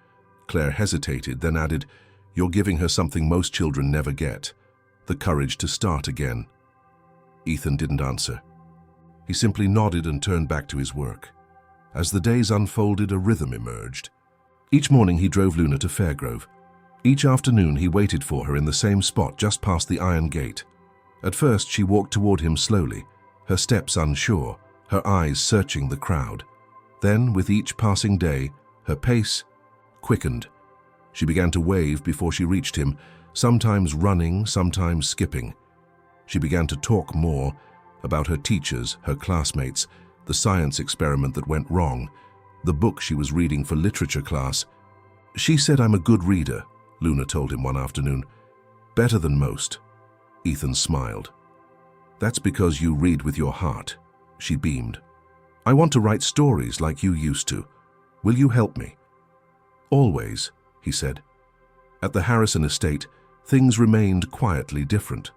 Claire hesitated, then added, "You're giving her something most children never get, the courage to start again." Ethan didn't answer. He simply nodded and turned back to his work. As the days unfolded, a rhythm emerged. Each morning he drove Luna to Fairgrove. Each afternoon he waited for her in the same spot just past the iron gate. At first she walked toward him slowly, her steps unsure, her eyes searching the crowd. Then, with each passing day, her pace quickened. She began to wave before she reached him, sometimes running, sometimes skipping. She began to talk more about her teachers, her classmates, the science experiment that went wrong, the book she was reading for literature class. "She said I'm a good reader," Luna told him one afternoon. "Better than most." Ethan smiled. "That's because you read with your heart," she beamed. "I want to write stories like you used to. Will you help me?" "Always," he said. At the Harrison estate, things remained quietly different.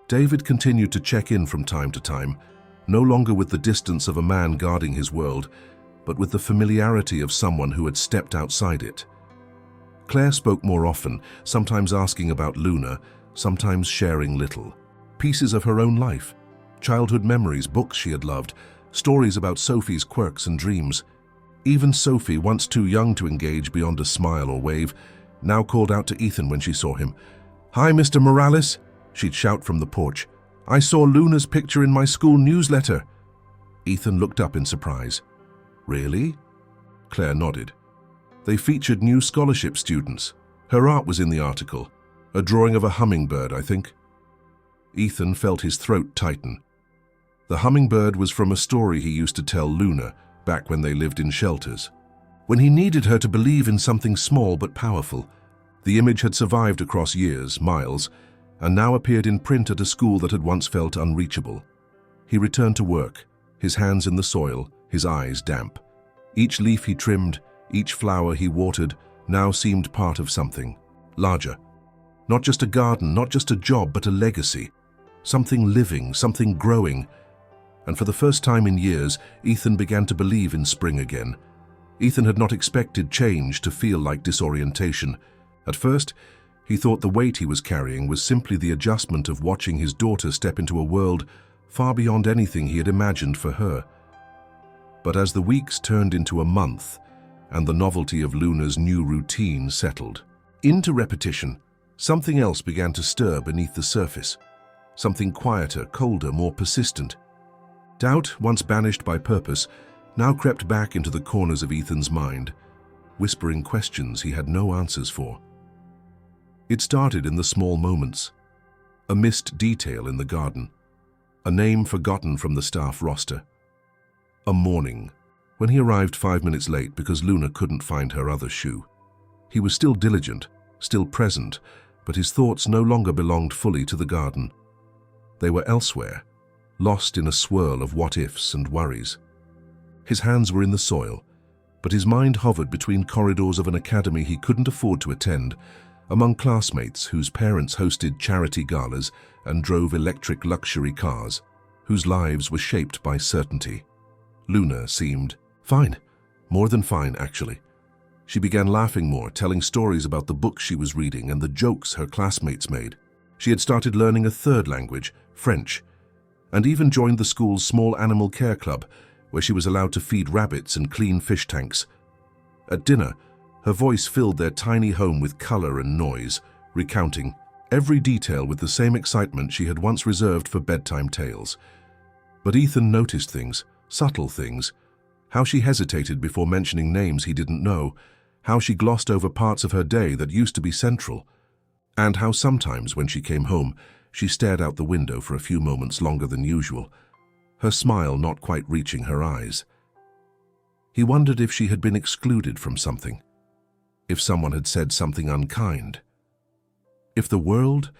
David continued to check in from time to time, no longer with the distance of a man guarding his world, but with the familiarity of someone who had stepped outside it. Claire spoke more often, sometimes asking about Luna, sometimes sharing little. Pieces of her own life, childhood memories, books she had loved, stories about Sophie's quirks and dreams. Even Sophie, once too young to engage beyond a smile or wave, now called out to Ethan when she saw him. "Hi, Mr. Morales," she'd shout from the porch. "I saw Luna's picture in my school newsletter." Ethan looked up in surprise. "Really?" Claire nodded. They featured new scholarship students. Her art was in the article. A drawing of a hummingbird, I think. Ethan felt his throat tighten. The hummingbird was from a story he used to tell Luna back when they lived in shelters. When he needed her to believe in something small but powerful, the image had survived across years, miles, and now appeared in print at a school that had once felt unreachable. He returned to work, his hands in the soil, his eyes damp. Each leaf he trimmed, each flower he watered, now seemed part of something larger. Not just a garden, not just a job, but a legacy. Something living, something growing. And for the first time in years, Ethan began to believe in spring again. Ethan had not expected change to feel like disorientation. At first, he thought the weight he was carrying was simply the adjustment of watching his daughter step into a world far beyond anything he had imagined for her. But as the weeks turned into a month, and the novelty of Luna's new routine settled into repetition, something else began to stir beneath the surface. Something quieter, colder, more persistent. Doubt, once banished by purpose, now crept back into the corners of Ethan's mind, whispering questions he had no answers for. It started in the small moments. A missed detail in the garden. A name forgotten from the staff roster. A morning, when he arrived 5 minutes late because Luna couldn't find her other shoe. He was still diligent, still present, but his thoughts no longer belonged fully to the garden. They were elsewhere, lost in a swirl of what-ifs and worries. His hands were in the soil, but his mind hovered between corridors of an academy he couldn't afford to attend, among classmates whose parents hosted charity galas and drove electric luxury cars, whose lives were shaped by certainty. Luna seemed fine, more than fine, actually. She began laughing more, telling stories about the books she was reading and the jokes her classmates made. She had started learning a third language, French, and even joined the school's small animal care club, where she was allowed to feed rabbits and clean fish tanks. At dinner, her voice filled their tiny home with color and noise, recounting every detail with the same excitement she had once reserved for bedtime tales. But Ethan noticed things, subtle things, how she hesitated before mentioning names he didn't know, how she glossed over parts of her day that used to be central, and how sometimes when she came home, she stared out the window for a few moments longer than usual, her smile not quite reaching her eyes. He wondered if she had been excluded from something, if someone had said something unkind, if the world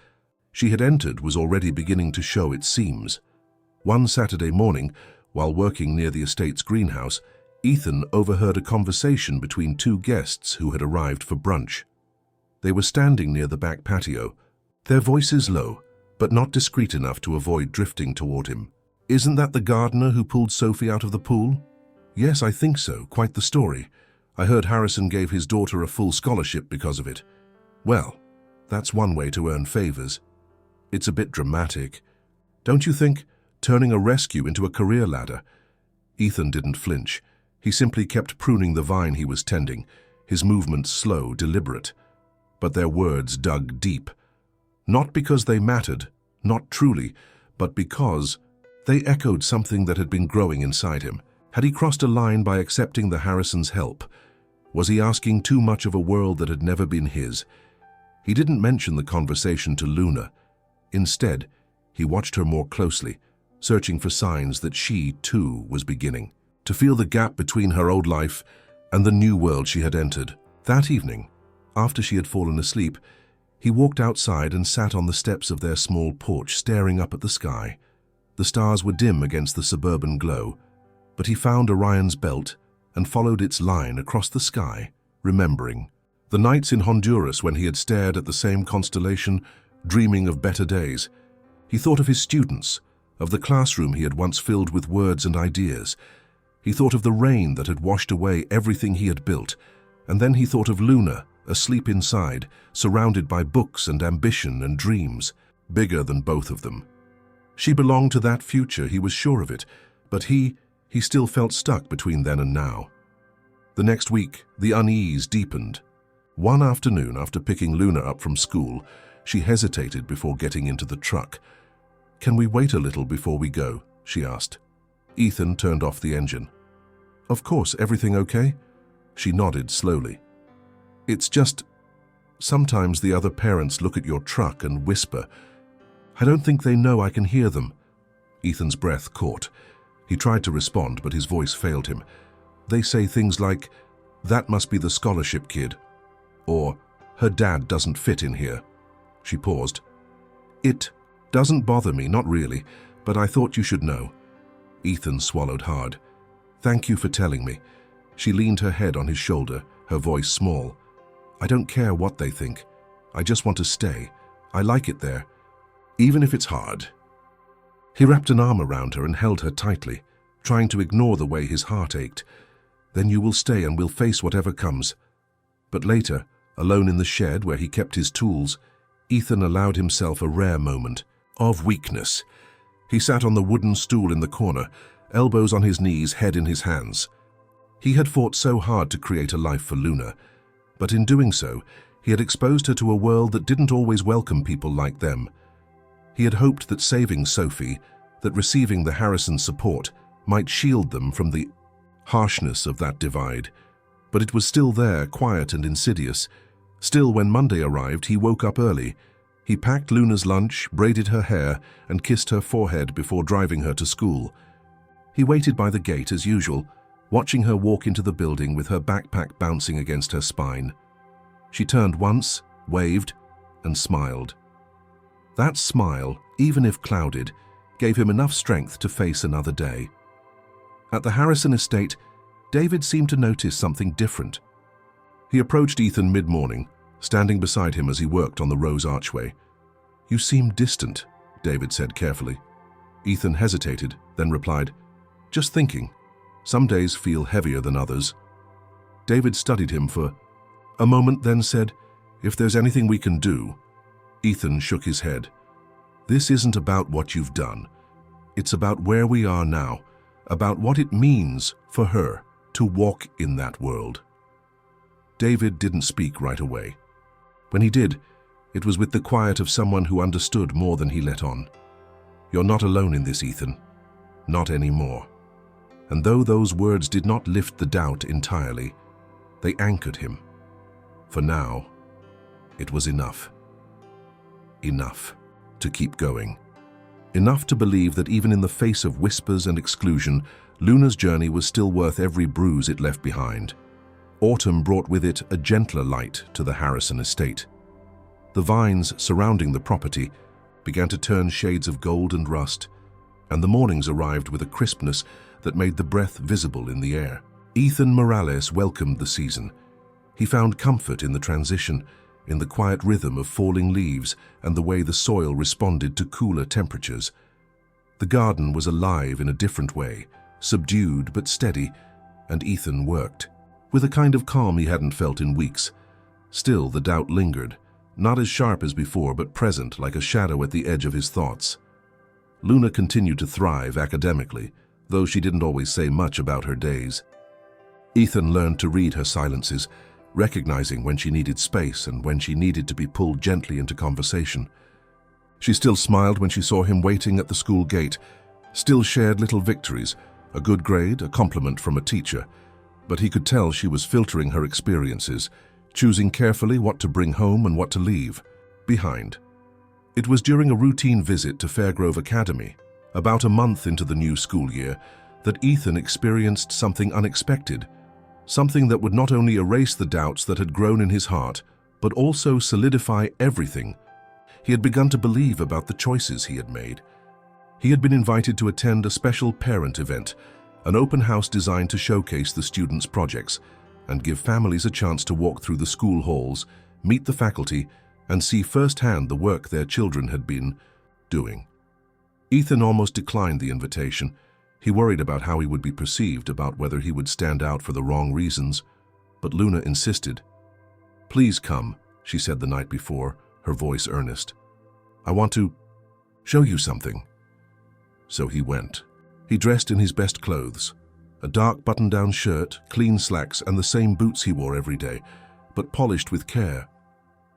she had entered was already beginning to show its seams. One Saturday morning, while working near the estate's greenhouse, Ethan overheard a conversation between two guests who had arrived for brunch. They were standing near the back patio, their voices low, but not discreet enough to avoid drifting toward him. "Isn't that the gardener who pulled Sophie out of the pool?" "Yes, I think so. Quite the story. I heard Harrison gave his daughter a full scholarship because of it." "Well, that's one way to earn favors. It's a bit dramatic. Don't you think? Turning a rescue into a career ladder." Ethan didn't flinch. He simply kept pruning the vine he was tending, his movements slow, deliberate. But their words dug deep. Not because they mattered, not truly, but because they echoed something that had been growing inside him. Had he crossed a line by accepting the Harrisons' help? Was he asking too much of a world that had never been his? He didn't mention the conversation to Luna. Instead, he watched her more closely, searching for signs that she, too, was beginning to feel the gap between her old life and the new world she had entered. That evening, after she had fallen asleep, he walked outside and sat on the steps of their small porch, staring up at the sky. The stars were dim against the suburban glow, but he found Orion's belt and followed its line across the sky, remembering the nights in Honduras when he had stared at the same constellation, dreaming of better days. He thought of his students, of the classroom he had once filled with words and ideas. He He thought of the rain that had washed away everything he had built, and then he thought of Luna, asleep inside, surrounded by books and ambition and dreams, bigger than both of them. She belonged to that future, he was sure of it, but he still felt stuck between then and now. The next week, the unease deepened. One afternoon, after picking Luna up from school, she hesitated before getting into the truck. "Can we wait a little before we go?" she asked. Ethan turned off the engine. "Of course, everything okay?" She nodded slowly. "It's just, sometimes the other parents look at your truck and whisper. I don't think they know I can hear them." Ethan's breath caught. He tried to respond, but his voice failed him. "They say things like, 'That must be the scholarship kid,' or 'Her dad doesn't fit in here.'" She paused. "It doesn't bother me, not really, but I thought you should know." Ethan swallowed hard. "Thank you for telling me." She leaned her head on his shoulder, her voice small. "I don't care what they think. I just want to stay. I like it there, even if it's hard." He wrapped an arm around her and held her tightly, trying to ignore the way his heart ached. "Then you will stay and we'll face whatever comes." But later, alone in the shed where he kept his tools, Ethan allowed himself a rare moment of weakness. He sat on the wooden stool in the corner, elbows on his knees, head in his hands. He had fought so hard to create a life for Luna, but in doing so, he had exposed her to a world that didn't always welcome people like them. He had hoped that saving Sophie, that receiving the Harrisons' support, might shield them from the harshness of that divide. But it was still there, quiet and insidious. Still, when Monday arrived, he woke up early. He packed Luna's lunch, braided her hair, and kissed her forehead before driving her to school. He waited by the gate as usual, watching her walk into the building with her backpack bouncing against her spine. She turned once, waved, and smiled. That smile, even if clouded, gave him enough strength to face another day. At the Harrison estate, David seemed to notice something different. He approached Ethan mid-morning, standing beside him as he worked on the rose archway. "You seem distant," David said carefully. Ethan hesitated, then replied, "Just thinking. Some days feel heavier than others." David studied him for a moment, then said, "If there's anything we can do." Ethan shook his head. "This isn't about what you've done. It's about where we are now, about what it means for her to walk in that world." David didn't speak right away. When he did, it was with the quiet of someone who understood more than he let on. "You're not alone in this, Ethan. Not anymore." And though those words did not lift the doubt entirely, they anchored him. For now, it was enough. Enough to keep going. Enough to believe that even in the face of whispers and exclusion, Luna's journey was still worth every bruise it left behind. Autumn brought with it a gentler light to the Harrison estate. The vines surrounding the property began to turn shades of gold and rust, and the mornings arrived with a crispness that made the breath visible in the air. Ethan Morales welcomed the season. He found comfort in the transition, in the quiet rhythm of falling leaves and the way the soil responded to cooler temperatures. The garden was alive in a different way, subdued but steady, and Ethan worked with a kind of calm he hadn't felt in weeks. Still, the doubt lingered, not as sharp as before, but present like a shadow at the edge of his thoughts. Luna continued to thrive academically, though she didn't always say much about her days. Ethan learned to read her silences, recognizing when she needed space and when she needed to be pulled gently into conversation. She still smiled when she saw him waiting at the school gate, still shared little victories, a good grade, a compliment from a teacher, but he could tell she was filtering her experiences, choosing carefully what to bring home and what to leave behind. It was during a routine visit to Fairgrove Academy, about a month into the new school year, that Ethan experienced something unexpected, something that would not only erase the doubts that had grown in his heart, but also solidify everything he had begun to believe about the choices he had made. He had been invited to attend a special parent event, an open house designed to showcase the students' projects and give families a chance to walk through the school halls, meet the faculty, and see firsthand the work their children had been doing. Ethan almost declined the invitation. He worried about how he would be perceived, about whether he would stand out for the wrong reasons, but Luna insisted. "Please come," she said the night before, her voice earnest. "I want to show you something." So he went. He dressed in his best clothes, a dark button-down shirt, clean slacks, and the same boots he wore every day, but polished with care.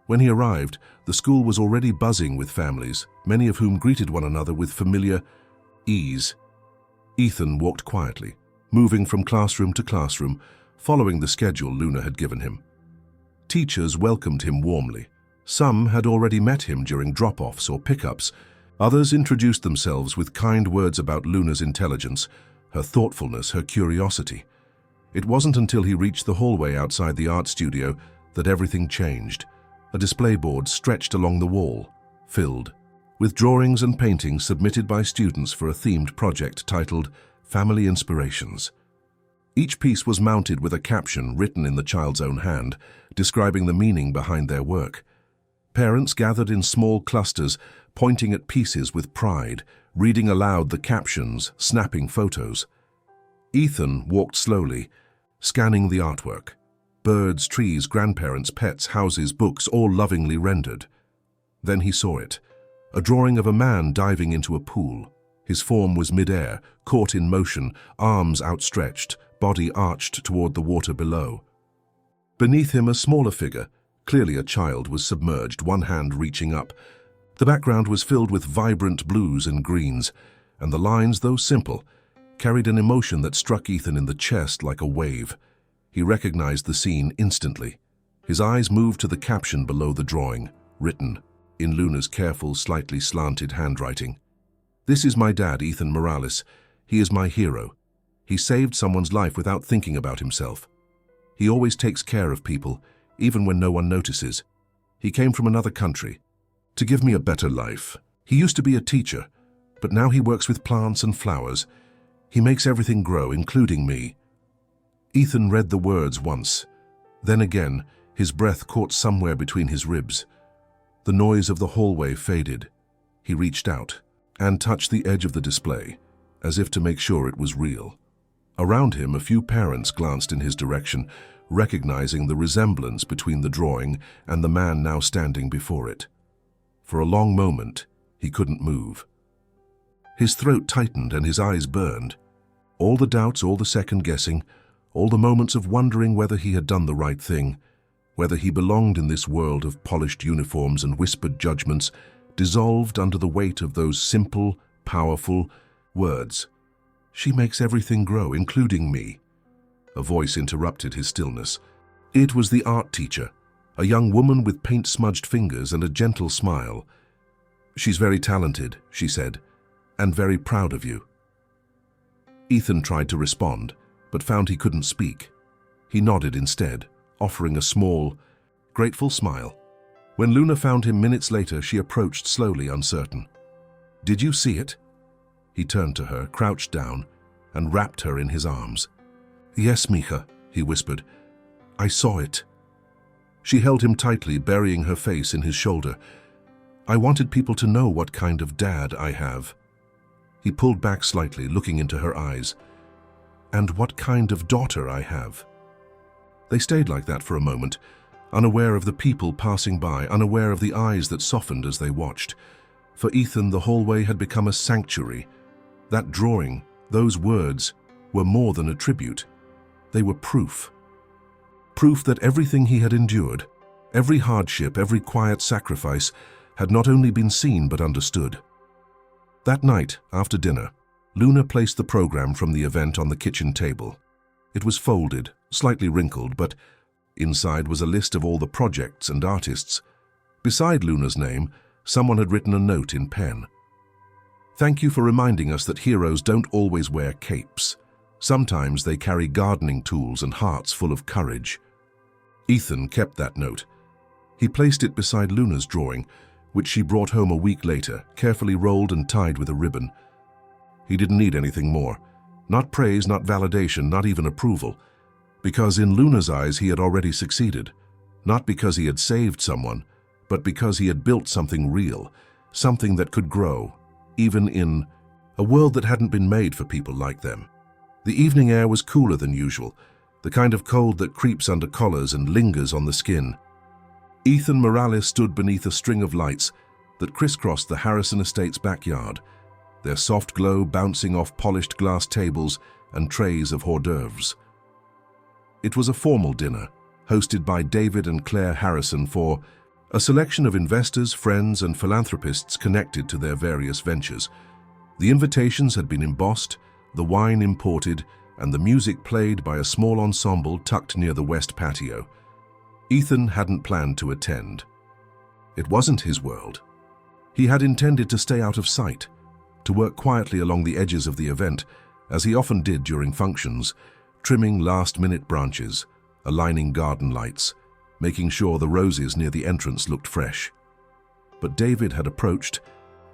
When he arrived, the school was already buzzing with families, many of whom greeted one another with familiar ease. Ethan walked quietly, moving from classroom to classroom, following the schedule Luna had given him. Teachers welcomed him warmly. Some had already met him during drop-offs or pickups. Others introduced themselves with kind words about Luna's intelligence, her thoughtfulness, her curiosity. It wasn't until he reached the hallway outside the art studio that everything changed. A display board stretched along the wall, filled with drawings and paintings submitted by students for a themed project titled Family Inspirations. Each piece was mounted with a caption written in the child's own hand, describing the meaning behind their work. Parents gathered in small clusters, pointing at pieces with pride, reading aloud the captions, snapping photos. Ethan walked slowly, scanning the artwork. Birds, trees, grandparents, pets, houses, books, all lovingly rendered. Then he saw it, a drawing of a man diving into a pool. His form was mid-air, caught in motion, arms outstretched, body arched toward the water below. Beneath him, a smaller figure, clearly a child, was submerged, one hand reaching up. The background was filled with vibrant blues and greens, and the lines, though simple, carried an emotion that struck Ethan in the chest like a wave. He recognized the scene instantly. His eyes moved to the caption below the drawing, written in Luna's careful, slightly slanted handwriting. "This is my dad, Ethan Morales. He is my hero. He saved someone's life without thinking about himself. He always takes care of people, even when no one notices. He came from another country to give me a better life. He used to be a teacher, but now he works with plants and flowers. He makes everything grow, including me." Ethan read the words once. Then again, his breath caught somewhere between his ribs. The noise of the hallway faded. He reached out and touched the edge of the display, as if to make sure it was real. Around him, a few parents glanced in his direction, recognizing the resemblance between the drawing and the man now standing before it. For a long moment, he couldn't move. His throat tightened and his eyes burned. All the doubts, all the second-guessing, all the moments of wondering whether he had done the right thing, whether he belonged in this world of polished uniforms and whispered judgments, dissolved under the weight of those simple, powerful words. "She makes everything grow, including me." A voice interrupted his stillness. It was the art teacher, a young woman with paint-smudged fingers and a gentle smile. "She's very talented," she said, "and very proud of you." Ethan tried to respond, but found he couldn't speak. He nodded instead, offering a small, grateful smile. When Luna found him minutes later, she approached slowly, uncertain. "Did you see it?" He turned to her, crouched down, and wrapped her in his arms. "Yes, Mija," he whispered. "I saw it." She held him tightly, burying her face in his shoulder. "I wanted people to know what kind of dad I have." He pulled back slightly, looking into her eyes. "And what kind of daughter I have." They stayed like that for a moment, unaware of the people passing by, unaware of the eyes that softened as they watched. For Ethan, the hallway had become a sanctuary. That drawing, those words, were more than a tribute. They were proof. Proof that everything he had endured, every hardship, every quiet sacrifice, had not only been seen but understood. That night, after dinner, Luna placed the program from the event on the kitchen table. It was folded, slightly wrinkled, but inside was a list of all the projects and artists. Beside Luna's name, someone had written a note in pen. "Thank you for reminding us that heroes don't always wear capes. Sometimes they carry gardening tools and hearts full of courage." Ethan kept that note. He placed it beside Luna's drawing, which she brought home a week later, carefully rolled and tied with a ribbon. He didn't need anything more. Not praise, not validation, not even approval. Because in Luna's eyes he had already succeeded. Not because he had saved someone, but because he had built something real, something that could grow, even in a world that hadn't been made for people like them. The evening air was cooler than usual, the kind of cold that creeps under collars and lingers on the skin. Ethan Morales stood beneath a string of lights that crisscrossed the Harrison estate's backyard, their soft glow bouncing off polished glass tables and trays of hors d'oeuvres. It was a formal dinner, hosted by David and Claire Harrison for a selection of investors, friends, and philanthropists connected to their various ventures. The invitations had been embossed, the wine imported, and the music played by a small ensemble tucked near the west patio. Ethan hadn't planned to attend. It wasn't his world. He had intended to stay out of sight, to work quietly along the edges of the event, as he often did during functions, trimming last-minute branches, aligning garden lights, making sure the roses near the entrance looked fresh. But David had approached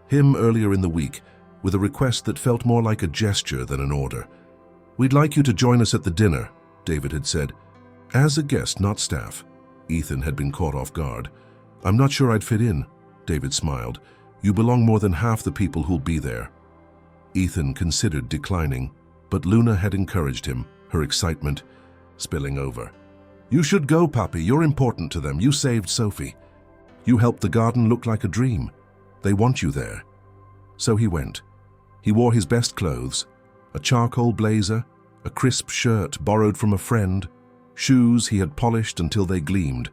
him earlier in the week with a request that felt more like a gesture than an order. "We'd like you to join us at the dinner," David had said. As a guest, not staff. Ethan had been caught off guard. "I'm not sure I'd fit in," David smiled. "You belong more than half the people who'll be there." Ethan considered declining, but Luna had encouraged him, her excitement spilling over. "You should go, Papi. You're important to them. You saved Sophie. You helped the garden look like a dream. They want you there." So he went. He wore his best clothes, a charcoal blazer, a crisp shirt borrowed from a friend, shoes he had polished until they gleamed.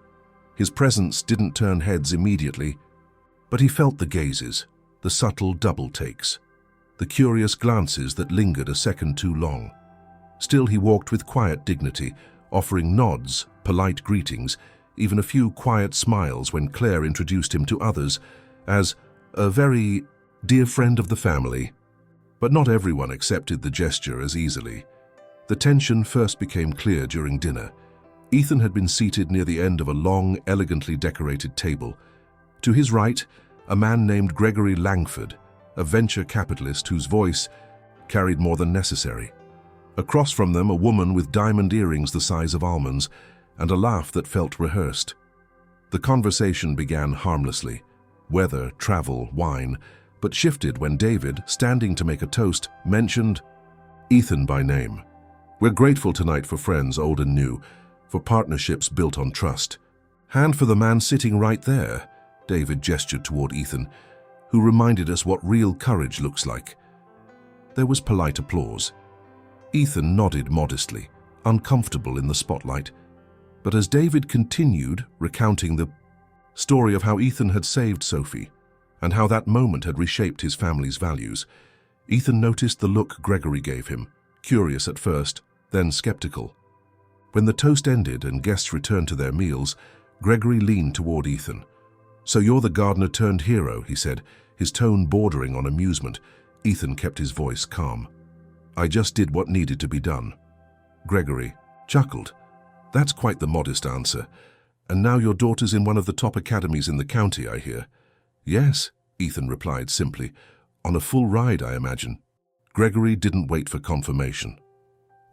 His presence didn't turn heads immediately, but he felt the gazes, the subtle double takes, the curious glances that lingered a second too long. Still, he walked with quiet dignity, offering nods, polite greetings, even a few quiet smiles when Claire introduced him to others as a very dear friend of the family. But not everyone accepted the gesture as easily. The tension first became clear during dinner. Ethan had been seated near the end of a long, elegantly decorated table. To his right, a man named Gregory Langford, a venture capitalist whose voice carried more than necessary. Across from them, a woman with diamond earrings the size of almonds and a laugh that felt rehearsed. The conversation began harmlessly. Weather, travel, wine, but shifted when David, standing to make a toast, mentioned Ethan by name. "We're grateful tonight for friends old and new, for partnerships built on trust. Hand for the man sitting right there," David gestured toward Ethan, who reminded us what real courage looks like. There was polite applause. Ethan nodded modestly, uncomfortable in the spotlight. But as David continued, recounting the story of how Ethan had saved Sophie and how that moment had reshaped his family's values, Ethan noticed the look Gregory gave him, curious at first, then skeptical. When the toast ended and guests returned to their meals, Gregory leaned toward Ethan. "So you're the gardener turned hero," he said, his tone bordering on amusement. Ethan kept his voice calm. "I just did what needed to be done." Gregory chuckled. "That's quite the modest answer. And now your daughter's in one of the top academies in the county, I hear." "Yes," Ethan replied simply. "On a full ride, I imagine." Gregory didn't wait for confirmation.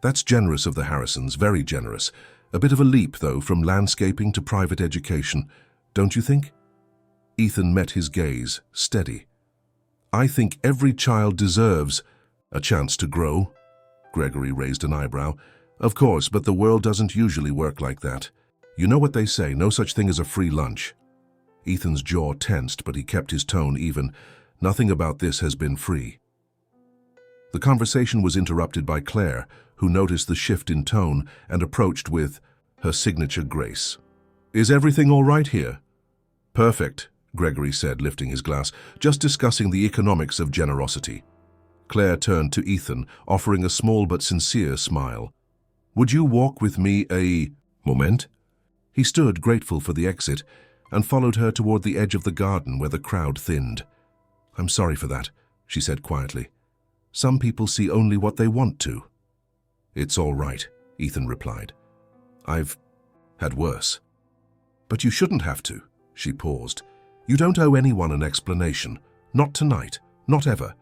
"That's generous of the Harrisons, very generous. A bit of a leap, though, from landscaping to private education, don't you think?" Ethan met his gaze, steady. "I think every child deserves a chance to grow." Gregory raised an eyebrow. "Of course, but the world doesn't usually work like that. You know what they say, no such thing as a free lunch." Ethan's jaw tensed, but he kept his tone even. "Nothing about this has been free." The conversation was interrupted by Claire, who noticed the shift in tone and approached with her signature grace. "Is everything all right here?" "Perfect," Gregory said, lifting his glass. "Just discussing the economics of generosity." Claire turned to Ethan, offering a small but sincere smile. "Would you walk with me a moment?" He stood, grateful for the exit, and followed her toward the edge of the garden where the crowd thinned. "I'm sorry for that," she said quietly. "Some people see only what they want to." "It's all right," Ethan replied. "I've had worse." "But you shouldn't have to," she paused. "You don't owe anyone an explanation. Not tonight. Not ever."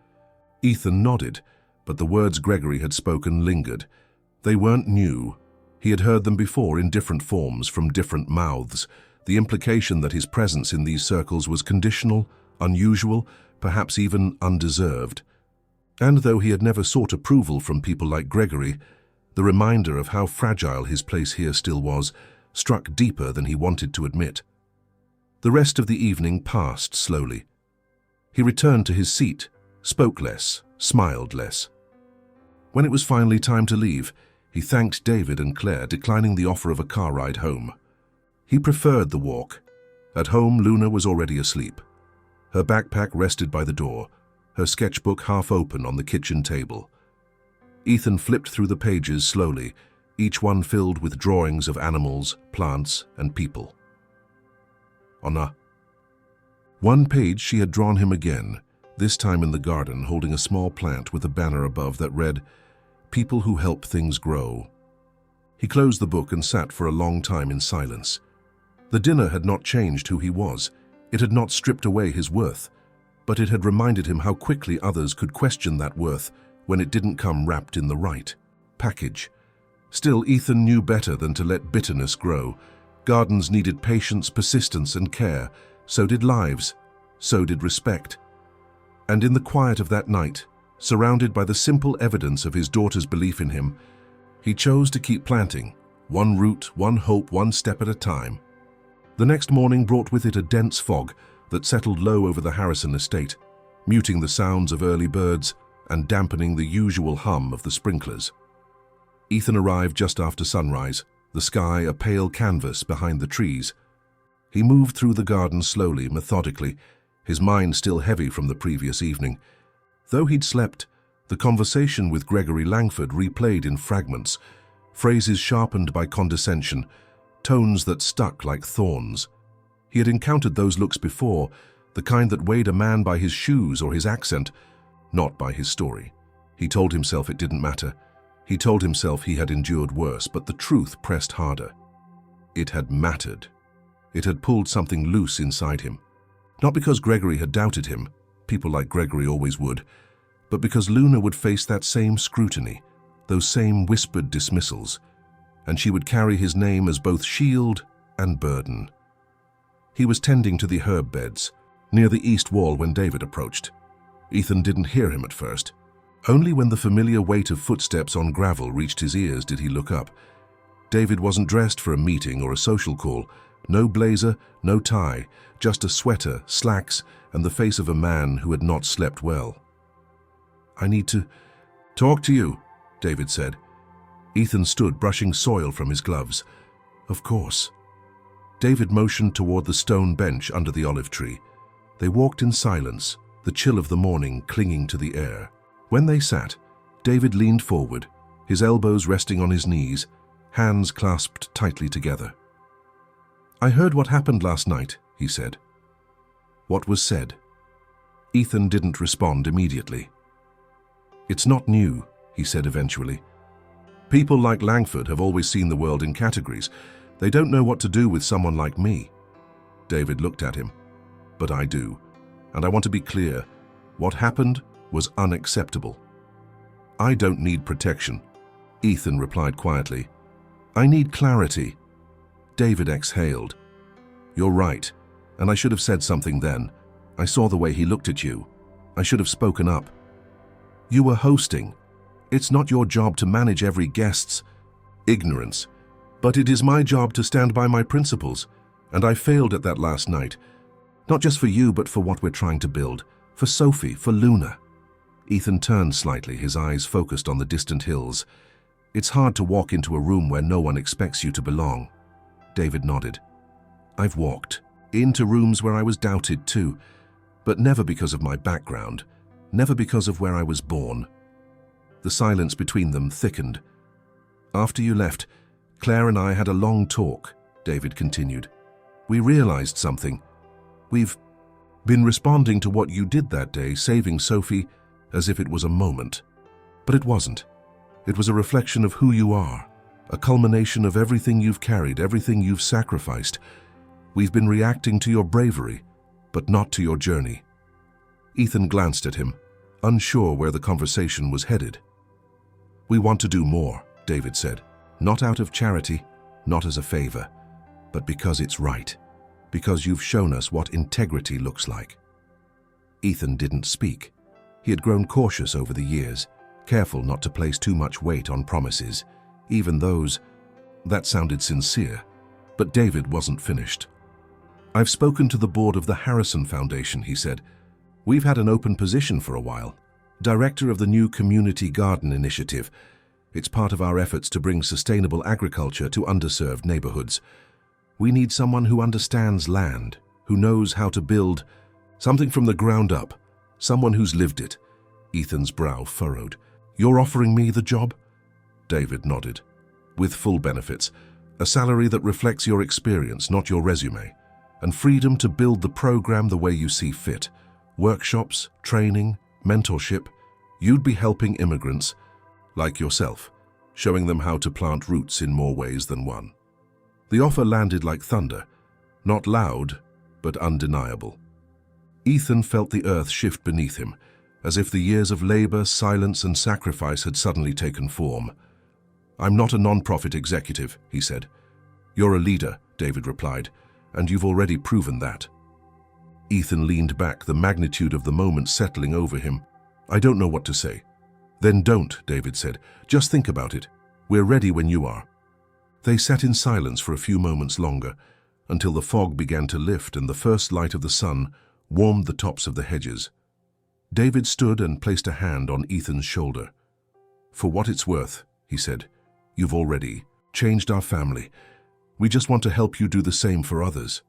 Ethan nodded, but the words Gregory had spoken lingered. They weren't new. He had heard them before in different forms from different mouths. The implication that his presence in these circles was conditional, unusual, perhaps even undeserved. And though he had never sought approval from people like Gregory, the reminder of how fragile his place here still was struck deeper than he wanted to admit. The rest of the evening passed slowly. He returned to his seat, spoke less, smiled less. When it was finally time to leave, he thanked David and Claire, declining the offer of a car ride home. He preferred the walk. At home, Luna was already asleep. Her backpack rested by the door, her sketchbook half open on the kitchen table. Ethan flipped through the pages slowly, each one filled with drawings of animals, plants, and people. On one page she had drawn him again, this time in the garden, holding a small plant with a banner above that read, "People who help things grow." He closed the book and sat for a long time in silence. The dinner had not changed who he was. It had not stripped away his worth, but it had reminded him how quickly others could question that worth when it didn't come wrapped in the right package. Still, Ethan knew better than to let bitterness grow. Gardens needed patience, persistence, and care. So did lives. So did respect. And in the quiet of that night, surrounded by the simple evidence of his daughter's belief in him, he chose to keep planting, one root, one hope, one step at a time. The next morning brought with it a dense fog that settled low over the Harrison estate, muting the sounds of early birds and dampening the usual hum of the sprinklers. Ethan arrived just after sunrise, the sky a pale canvas behind the trees. He moved through the garden slowly, methodically, his mind still heavy from the previous evening. Though he'd slept, the conversation with Gregory Langford replayed in fragments, phrases sharpened by condescension, tones that stuck like thorns. He had encountered those looks before, the kind that weighed a man by his shoes or his accent, not by his story. He told himself it didn't matter. He told himself he had endured worse, but the truth pressed harder. It had mattered. It had pulled something loose inside him. Not because Gregory had doubted him, people like Gregory always would, but because Luna would face that same scrutiny, those same whispered dismissals, and she would carry his name as both shield and burden. He was tending to the herb beds, near the east wall when David approached. Ethan didn't hear him at first. Only when the familiar weight of footsteps on gravel reached his ears did he look up. David wasn't dressed for a meeting or a social call. No blazer, no tie, just a sweater, slacks, and the face of a man who had not slept well. "I need to talk to you," David said. Ethan stood, brushing soil from his gloves. "Of course." David motioned toward the stone bench under the olive tree. They walked in silence, the chill of the morning clinging to the air. When they sat, David leaned forward, his elbows resting on his knees, hands clasped tightly together. "I heard what happened last night," he said. "What was said?" Ethan didn't respond immediately. "It's not new," he said eventually. "People like Langford have always seen the world in categories. They don't know what to do with someone like me." David looked at him. "But I do. And I want to be clear. What happened was unacceptable." "I don't need protection," Ethan replied quietly. "I need clarity." David exhaled. "You're right, and I should have said something then. I saw the way he looked at you. I should have spoken up. You were hosting. It's not your job to manage every guest's ignorance, but it is my job to stand by my principles, and I failed at that last night. Not just for you, but for what we're trying to build. For Sophie, for Luna." Ethan turned slightly, his eyes focused on the distant hills. "It's hard to walk into a room where no one expects you to belong." David nodded. "I've walked into rooms where I was doubted too, but never because of my background, never because of where I was born." The silence between them thickened. "After you left, Claire and I had a long talk," David continued. "We realized something. We've been responding to what you did that day, saving Sophie, as if it was a moment. But it wasn't. It was a reflection of who you are, a culmination of everything you've carried, everything you've sacrificed. We've been reacting to your bravery, but not to your journey." Ethan glanced at him, unsure where the conversation was headed. "We want to do more," David said. "Not out of charity, not as a favor, but because it's right. Because you've shown us what integrity looks like." Ethan didn't speak. He had grown cautious over the years, careful not to place too much weight on promises, even those that sounded sincere. But David wasn't finished. "I've spoken to the board of the Harrison Foundation," he said. "We've had an open position for a while. Director of the new Community Garden Initiative. It's part of our efforts to bring sustainable agriculture to underserved neighborhoods. We need someone who understands land, who knows how to build something from the ground up, someone who's lived it." Ethan's brow furrowed. "You're offering me the job?" David nodded. "With full benefits, a salary that reflects your experience, not your resume, and freedom to build the program the way you see fit. Workshops, training, mentorship. You'd be helping immigrants, like yourself, showing them how to plant roots in more ways than one." The offer landed like thunder, not loud, but undeniable. Ethan felt the earth shift beneath him, as if the years of labor, silence, and sacrifice had suddenly taken form. "I'm not a non-profit executive," he said. "You're a leader," David replied, "and you've already proven that." Ethan leaned back, the magnitude of the moment settling over him. "I don't know what to say." "Then don't," David said. "Just think about it. We're ready when you are." They sat in silence for a few moments longer, until the fog began to lift and the first light of the sun warmed the tops of the hedges. David stood and placed a hand on Ethan's shoulder. "For what it's worth," he said, "you've already changed our family. We just want to help you do the same for others."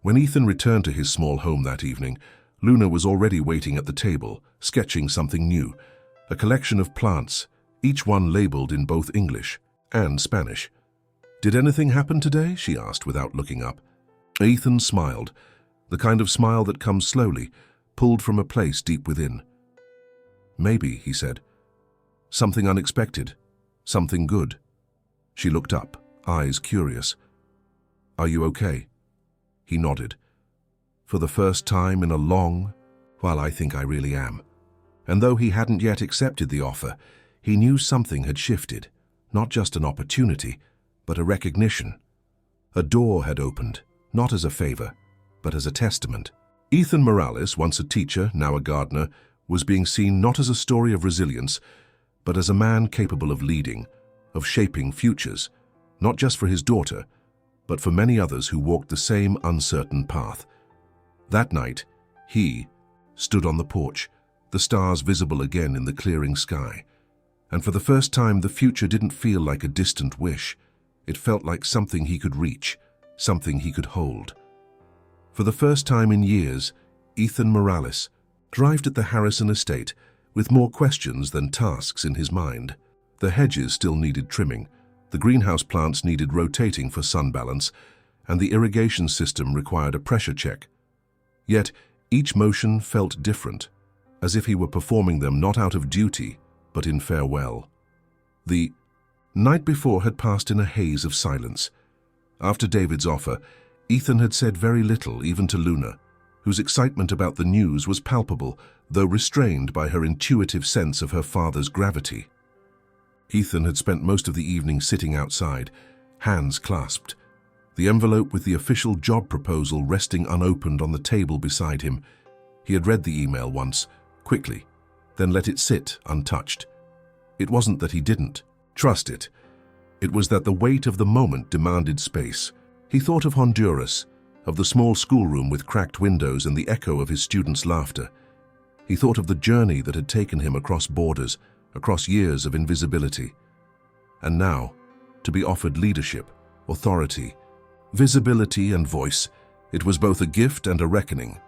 When Ethan returned to his small home that evening, Luna was already waiting at the table, sketching something new, a collection of plants, each one labeled in both English and Spanish. "Did anything happen today?" she asked without looking up. Ethan smiled, the kind of smile that comes slowly, pulled from a place deep within. "Maybe," he said. "Something unexpected, something good." She looked up, eyes curious. "Are you okay?" He nodded. "For the first time in a long, well, I think I really am." And though he hadn't yet accepted the offer, he knew something had shifted, not just an opportunity, but a recognition. A door had opened, not as a favor, but as a testament. Ethan Morales, once a teacher, now a gardener, was being seen not as a story of resilience, but as a man capable of leading, of shaping futures, not just for his daughter, but for many others who walked the same uncertain path. That night, he stood on the porch, the stars visible again in the clearing sky. And for the first time, the future didn't feel like a distant wish. It felt like something he could reach, something he could hold. For the first time in years, Ethan Morales arrived at the Harrison estate with more questions than tasks in his mind. The hedges still needed trimming, the greenhouse plants needed rotating for sun balance, and the irrigation system required a pressure check. Yet, each motion felt different, as if he were performing them not out of duty, but in farewell. The night before had passed in a haze of silence. After David's offer, Ethan had said very little, even to Luna, whose excitement about the news was palpable, though restrained by her intuitive sense of her father's gravity. Ethan had spent most of the evening sitting outside, hands clasped, the envelope with the official job proposal resting unopened on the table beside him. He had read the email once, quickly, then let it sit untouched. It wasn't that he didn't trust it. It was that the weight of the moment demanded space. He thought of Honduras, of the small schoolroom with cracked windows and the echo of his students' laughter. He thought of the journey that had taken him across borders, across years of invisibility. And now, to be offered leadership, authority, visibility and voice, it was both a gift and a reckoning.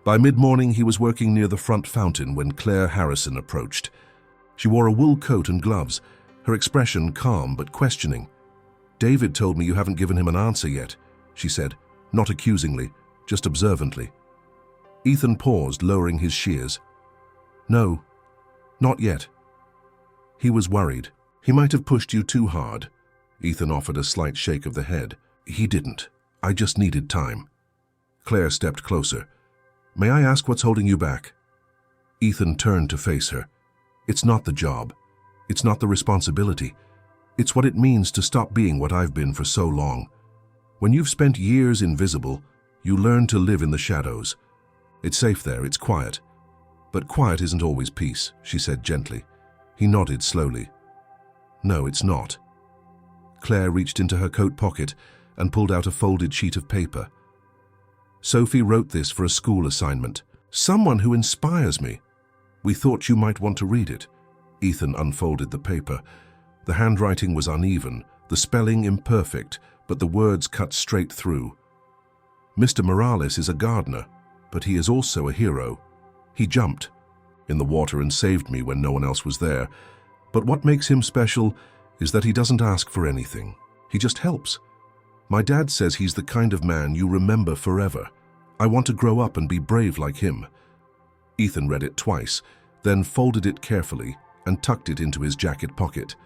By mid-morning, he was working near the front fountain when Claire Harrison approached. She wore a wool coat and gloves, her expression calm but questioning. "David told me you haven't given him an answer yet," she said, not accusingly, just observantly. Ethan paused, lowering his shears. "No, not yet." He was worried. "He might have pushed you too hard." Ethan offered a slight shake of the head. "He didn't. I just needed time." Claire stepped closer. "May I ask what's holding you back?" Ethan turned to face her. "It's not the job. It's not the responsibility. It's what it means to stop being what I've been for so long. When you've spent years invisible, you learn to live in the shadows. It's safe there, it's quiet. But quiet isn't always peace, she said gently. He nodded slowly. No, it's not. Claire reached into her coat pocket and pulled out a folded sheet of paper. Sophie wrote this for a school assignment. Someone who inspires me. We thought you might want to read it. Ethan unfolded the paper. The handwriting was uneven, the spelling imperfect, but the words cut straight through. Mr. Morales is a gardener, but he is also a hero. He jumped in the water and saved me when no one else was there. But what makes him special is that he doesn't ask for anything. He just helps. My dad says he's the kind of man you remember forever. I want to grow up and be brave like him. Ethan read it twice, then folded it carefully and tucked it into his jacket pocket.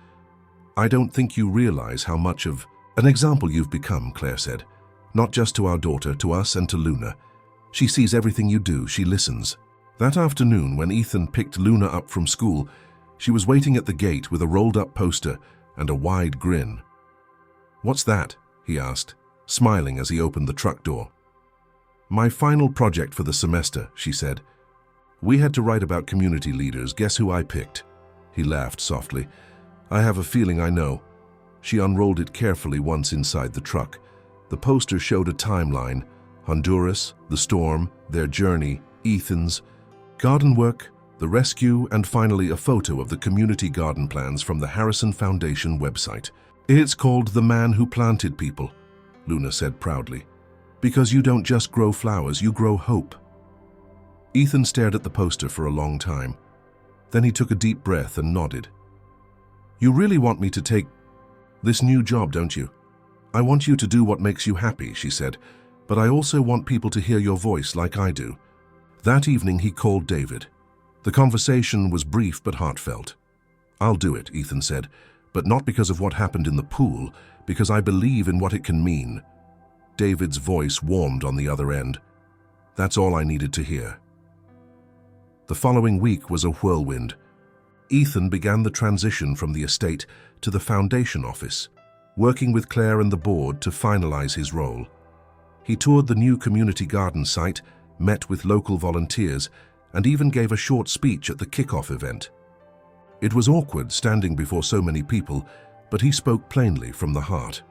I don't think you realize how much of an example you've become, Claire said. Not just to our daughter, to us and to Luna. She sees everything you do, she listens. That afternoon, when Ethan picked Luna up from school, she was waiting at the gate with a rolled-up poster and a wide grin. What's that? He asked, smiling as he opened the truck door. My final project for the semester, she said. We had to write about community leaders. Guess who I picked? He laughed softly. I have a feeling I know. She unrolled it carefully once inside the truck. The poster showed a timeline: Honduras, the storm, their journey, Ethan's, garden work, the rescue, and finally a photo of the community garden plans from the Harrison Foundation website. It's called The Man Who Planted People, Luna said proudly. Because you don't just grow flowers, you grow hope. Ethan stared at the poster for a long time. Then he took a deep breath and nodded. You really want me to take this new job, don't you? I want you to do what makes you happy, she said, but I also want people to hear your voice like I do. That evening he called David. The conversation was brief but heartfelt. I'll do it, Ethan said, but not because of what happened in the pool, because I believe in what it can mean. David's voice warmed on the other end. That's all I needed to hear. The following week was a whirlwind. Ethan began the transition from the estate to the foundation office, working with Claire and the board to finalize his role. He toured the new community garden site, met with local volunteers, and even gave a short speech at the kickoff event. It was awkward standing before so many people, but he spoke plainly from the heart.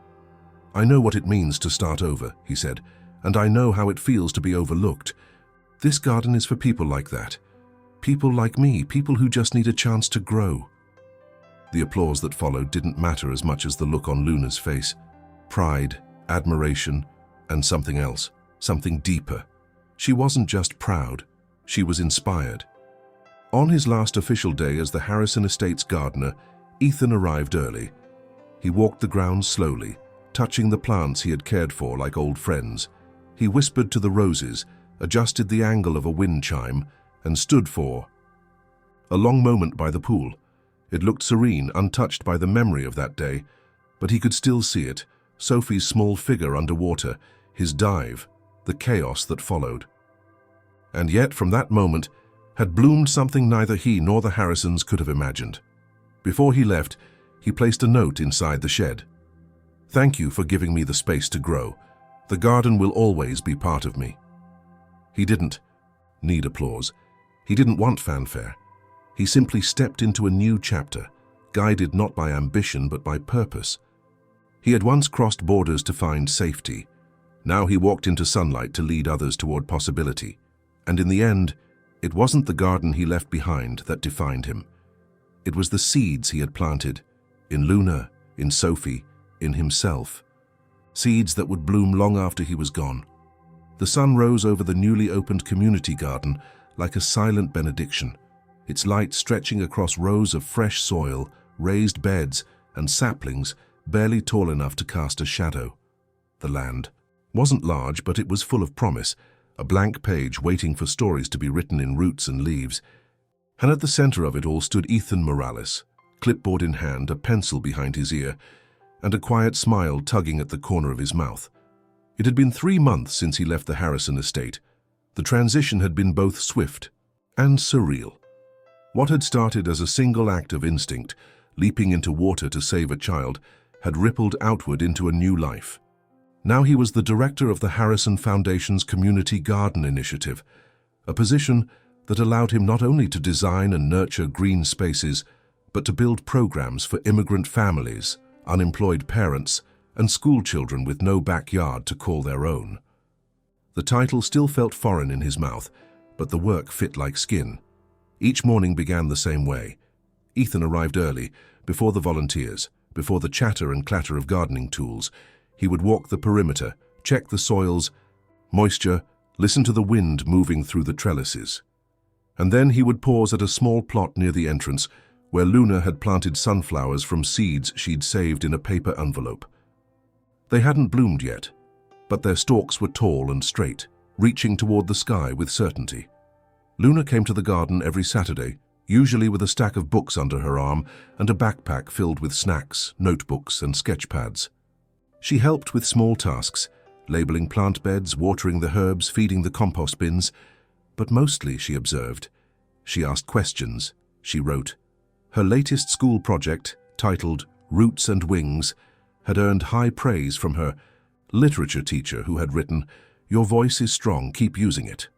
I know what it means to start over, he said, and I know how it feels to be overlooked. This garden is for people like that. People like me, people who just need a chance to grow. The applause that followed didn't matter as much as the look on Luna's face. Pride, admiration, and something else, something deeper. She wasn't just proud, she was inspired. On his last official day as the Harrison Estates gardener, Ethan arrived early. He walked the grounds slowly, touching the plants he had cared for like old friends. He whispered to the roses, adjusted the angle of a wind chime, and stood for a long moment by the pool. It looked serene, untouched by the memory of that day, but he could still see it, Sophie's small figure underwater, his dive, the chaos that followed. And yet, from that moment, had bloomed something neither he nor the Harrisons could have imagined. Before he left, he placed a note inside the shed. Thank you for giving me the space to grow. The garden will always be part of me. He didn't need applause. He didn't want fanfare. He simply stepped into a new chapter, guided not by ambition but by purpose. He had once crossed borders to find safety. Now he walked into sunlight to lead others toward possibility. And in the end, it wasn't the garden he left behind that defined him. It was the seeds he had planted, in Luna, in Sophie, in himself. Seeds that would bloom long after he was gone. The sun rose over the newly opened community garden like a silent benediction, its light stretching across rows of fresh soil, raised beds, and saplings barely tall enough to cast a shadow. The land wasn't large, but it was full of promise, a blank page waiting for stories to be written in roots and leaves. And at the center of it all stood Ethan Morales, clipboard in hand, a pencil behind his ear, and a quiet smile tugging at the corner of his mouth. It had been 3 months since he left the Harrison estate. The transition had been both swift and surreal. What had started as a single act of instinct, leaping into water to save a child, had rippled outward into a new life. Now he was the director of the Harrison Foundation's Community Garden Initiative, a position that allowed him not only to design and nurture green spaces, but to build programs for immigrant families, unemployed parents, and school children with no backyard to call their own. The title still felt foreign in his mouth, but the work fit like skin. Each morning began the same way. Ethan arrived early, before the volunteers, before the chatter and clatter of gardening tools. He would walk the perimeter, check the soils, moisture, listen to the wind moving through the trellises. And then he would pause at a small plot near the entrance, where Luna had planted sunflowers from seeds she'd saved in a paper envelope. They hadn't bloomed yet, but their stalks were tall and straight, reaching toward the sky with certainty. Luna came to the garden every Saturday, usually with a stack of books under her arm and a backpack filled with snacks, notebooks, and sketch pads. She helped with small tasks, labeling plant beds, watering the herbs, feeding the compost bins, but mostly, she observed, she asked questions, she wrote. Her latest school project, titled Roots and Wings, had earned high praise from her literature teacher who had written, "Your voice is strong, keep using it."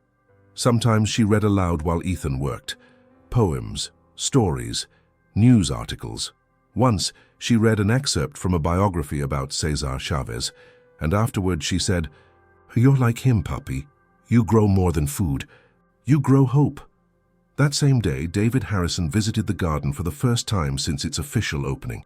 Sometimes she read aloud while Ethan worked. Poems, stories, news articles. Once, she read an excerpt from a biography about Cesar Chavez, and afterward she said, "You're like him, Papi. You grow more than food. You grow hope." That same day, David Harrison visited the garden for the first time since its official opening.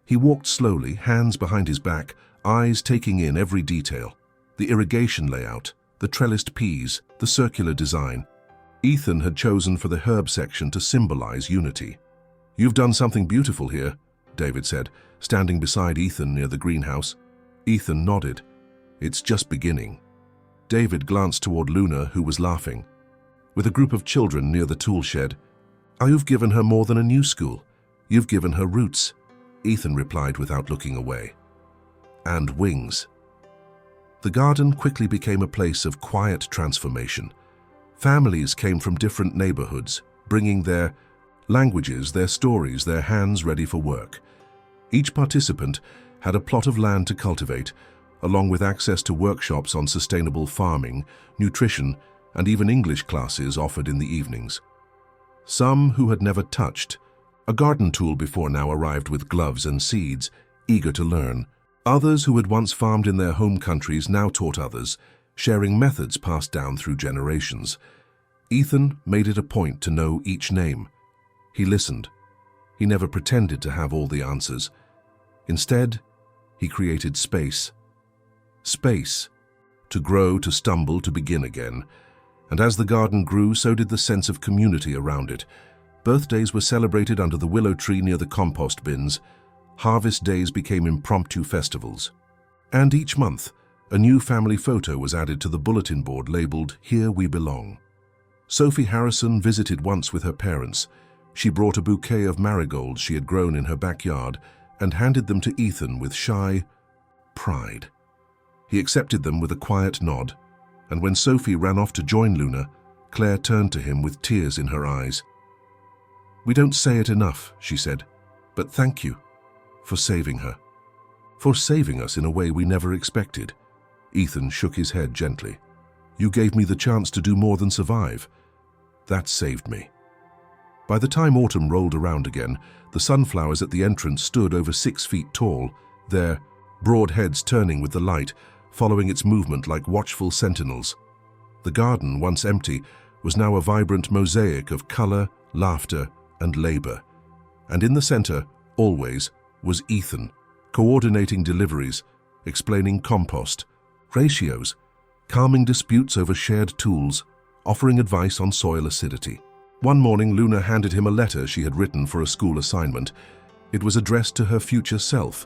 He walked slowly, hands behind his back, eyes taking in every detail. The irrigation layout, the trellised peas, the circular design. Ethan had chosen for the herb section to symbolize unity. "You've done something beautiful here," David said, standing beside Ethan near the greenhouse. Ethan nodded. "It's just beginning." David glanced toward Luna, who was laughing. With a group of children near the tool shed. "You've given her more than a new school. You've given her roots," Ethan replied without looking away. "And wings." The garden quickly became a place of quiet transformation. Families came from different neighborhoods, bringing their languages, their stories, their hands ready for work. Each participant had a plot of land to cultivate, along with access to workshops on sustainable farming, nutrition, and even English classes offered in the evenings. Some who had never touched a garden tool before now arrived with gloves and seeds, eager to learn. Others who had once farmed in their home countries now taught others, sharing methods passed down through generations. Ethan made it a point to know each name. He listened. He never pretended to have all the answers. Instead, he created space. Space. To grow, to stumble, to begin again. And as the garden grew, so did the sense of community around it. Birthdays were celebrated under the willow tree near the compost bins. Harvest days became impromptu festivals. And each month, a new family photo was added to the bulletin board labeled, "Here We Belong." Sophie Harrison visited once with her parents. She brought a bouquet of marigolds she had grown in her backyard and handed them to Ethan with shy pride. He accepted them with a quiet nod, and when Sophie ran off to join Luna, Claire turned to him with tears in her eyes. "We don't say it enough," she said, "but thank you for saving her. For saving us in a way we never expected." Ethan shook his head gently. "You gave me the chance to do more than survive. That saved me." By the time autumn rolled around again, the sunflowers at the entrance stood over 6 feet tall, their broad heads turning with the light, following its movement like watchful sentinels. The garden, once empty, was now a vibrant mosaic of color, laughter, and labor. And in the center, always, was Ethan, coordinating deliveries, explaining compost, ratios, calming disputes over shared tools, offering advice on soil acidity. One morning, Luna handed him a letter she had written for a school assignment. It was addressed to her future self.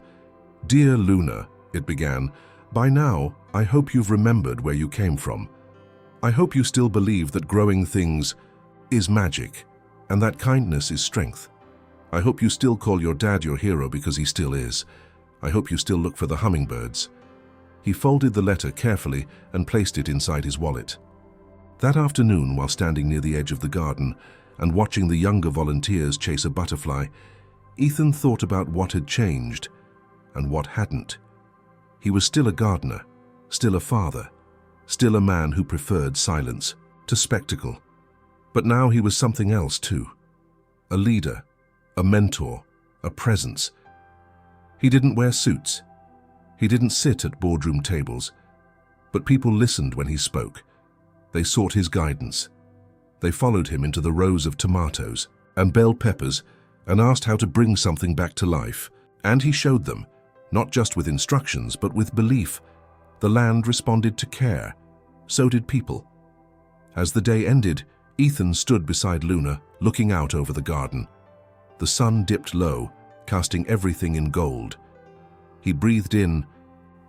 "Dear Luna," it began, "by now, I hope you've remembered where you came from. I hope you still believe that growing things is magic, and that kindness is strength. I hope you still call your dad your hero because he still is. I hope you still look for the hummingbirds." He folded the letter carefully and placed it inside his wallet. That afternoon, while standing near the edge of the garden and watching the younger volunteers chase a butterfly, Ethan thought about what had changed and what hadn't. He was still a gardener, still a father, still a man who preferred silence to spectacle. But now he was something else too. A leader, a mentor, a presence. He didn't wear suits. He didn't sit at boardroom tables. But people listened when he spoke. They sought his guidance. They followed him into the rows of tomatoes and bell peppers and asked how to bring something back to life. And he showed them, not just with instructions, but with belief. The land responded to care. So did people. As the day ended, Ethan stood beside Luna, looking out over the garden. The sun dipped low, casting everything in gold. He breathed in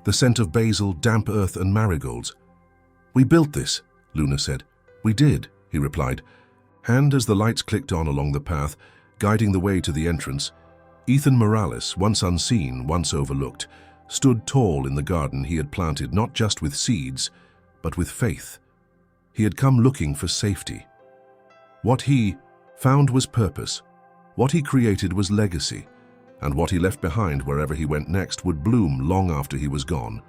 the scent of basil, damp earth, and marigolds. "We built this," Luna said. "We did," he replied. And as the lights clicked on along the path, guiding the way to the entrance, Ethan Morales, once unseen, once overlooked, stood tall in the garden he had planted not just with seeds, but with faith. He had come looking for safety. What he found was purpose. What he created was legacy. And what he left behind wherever he went next would bloom long after he was gone.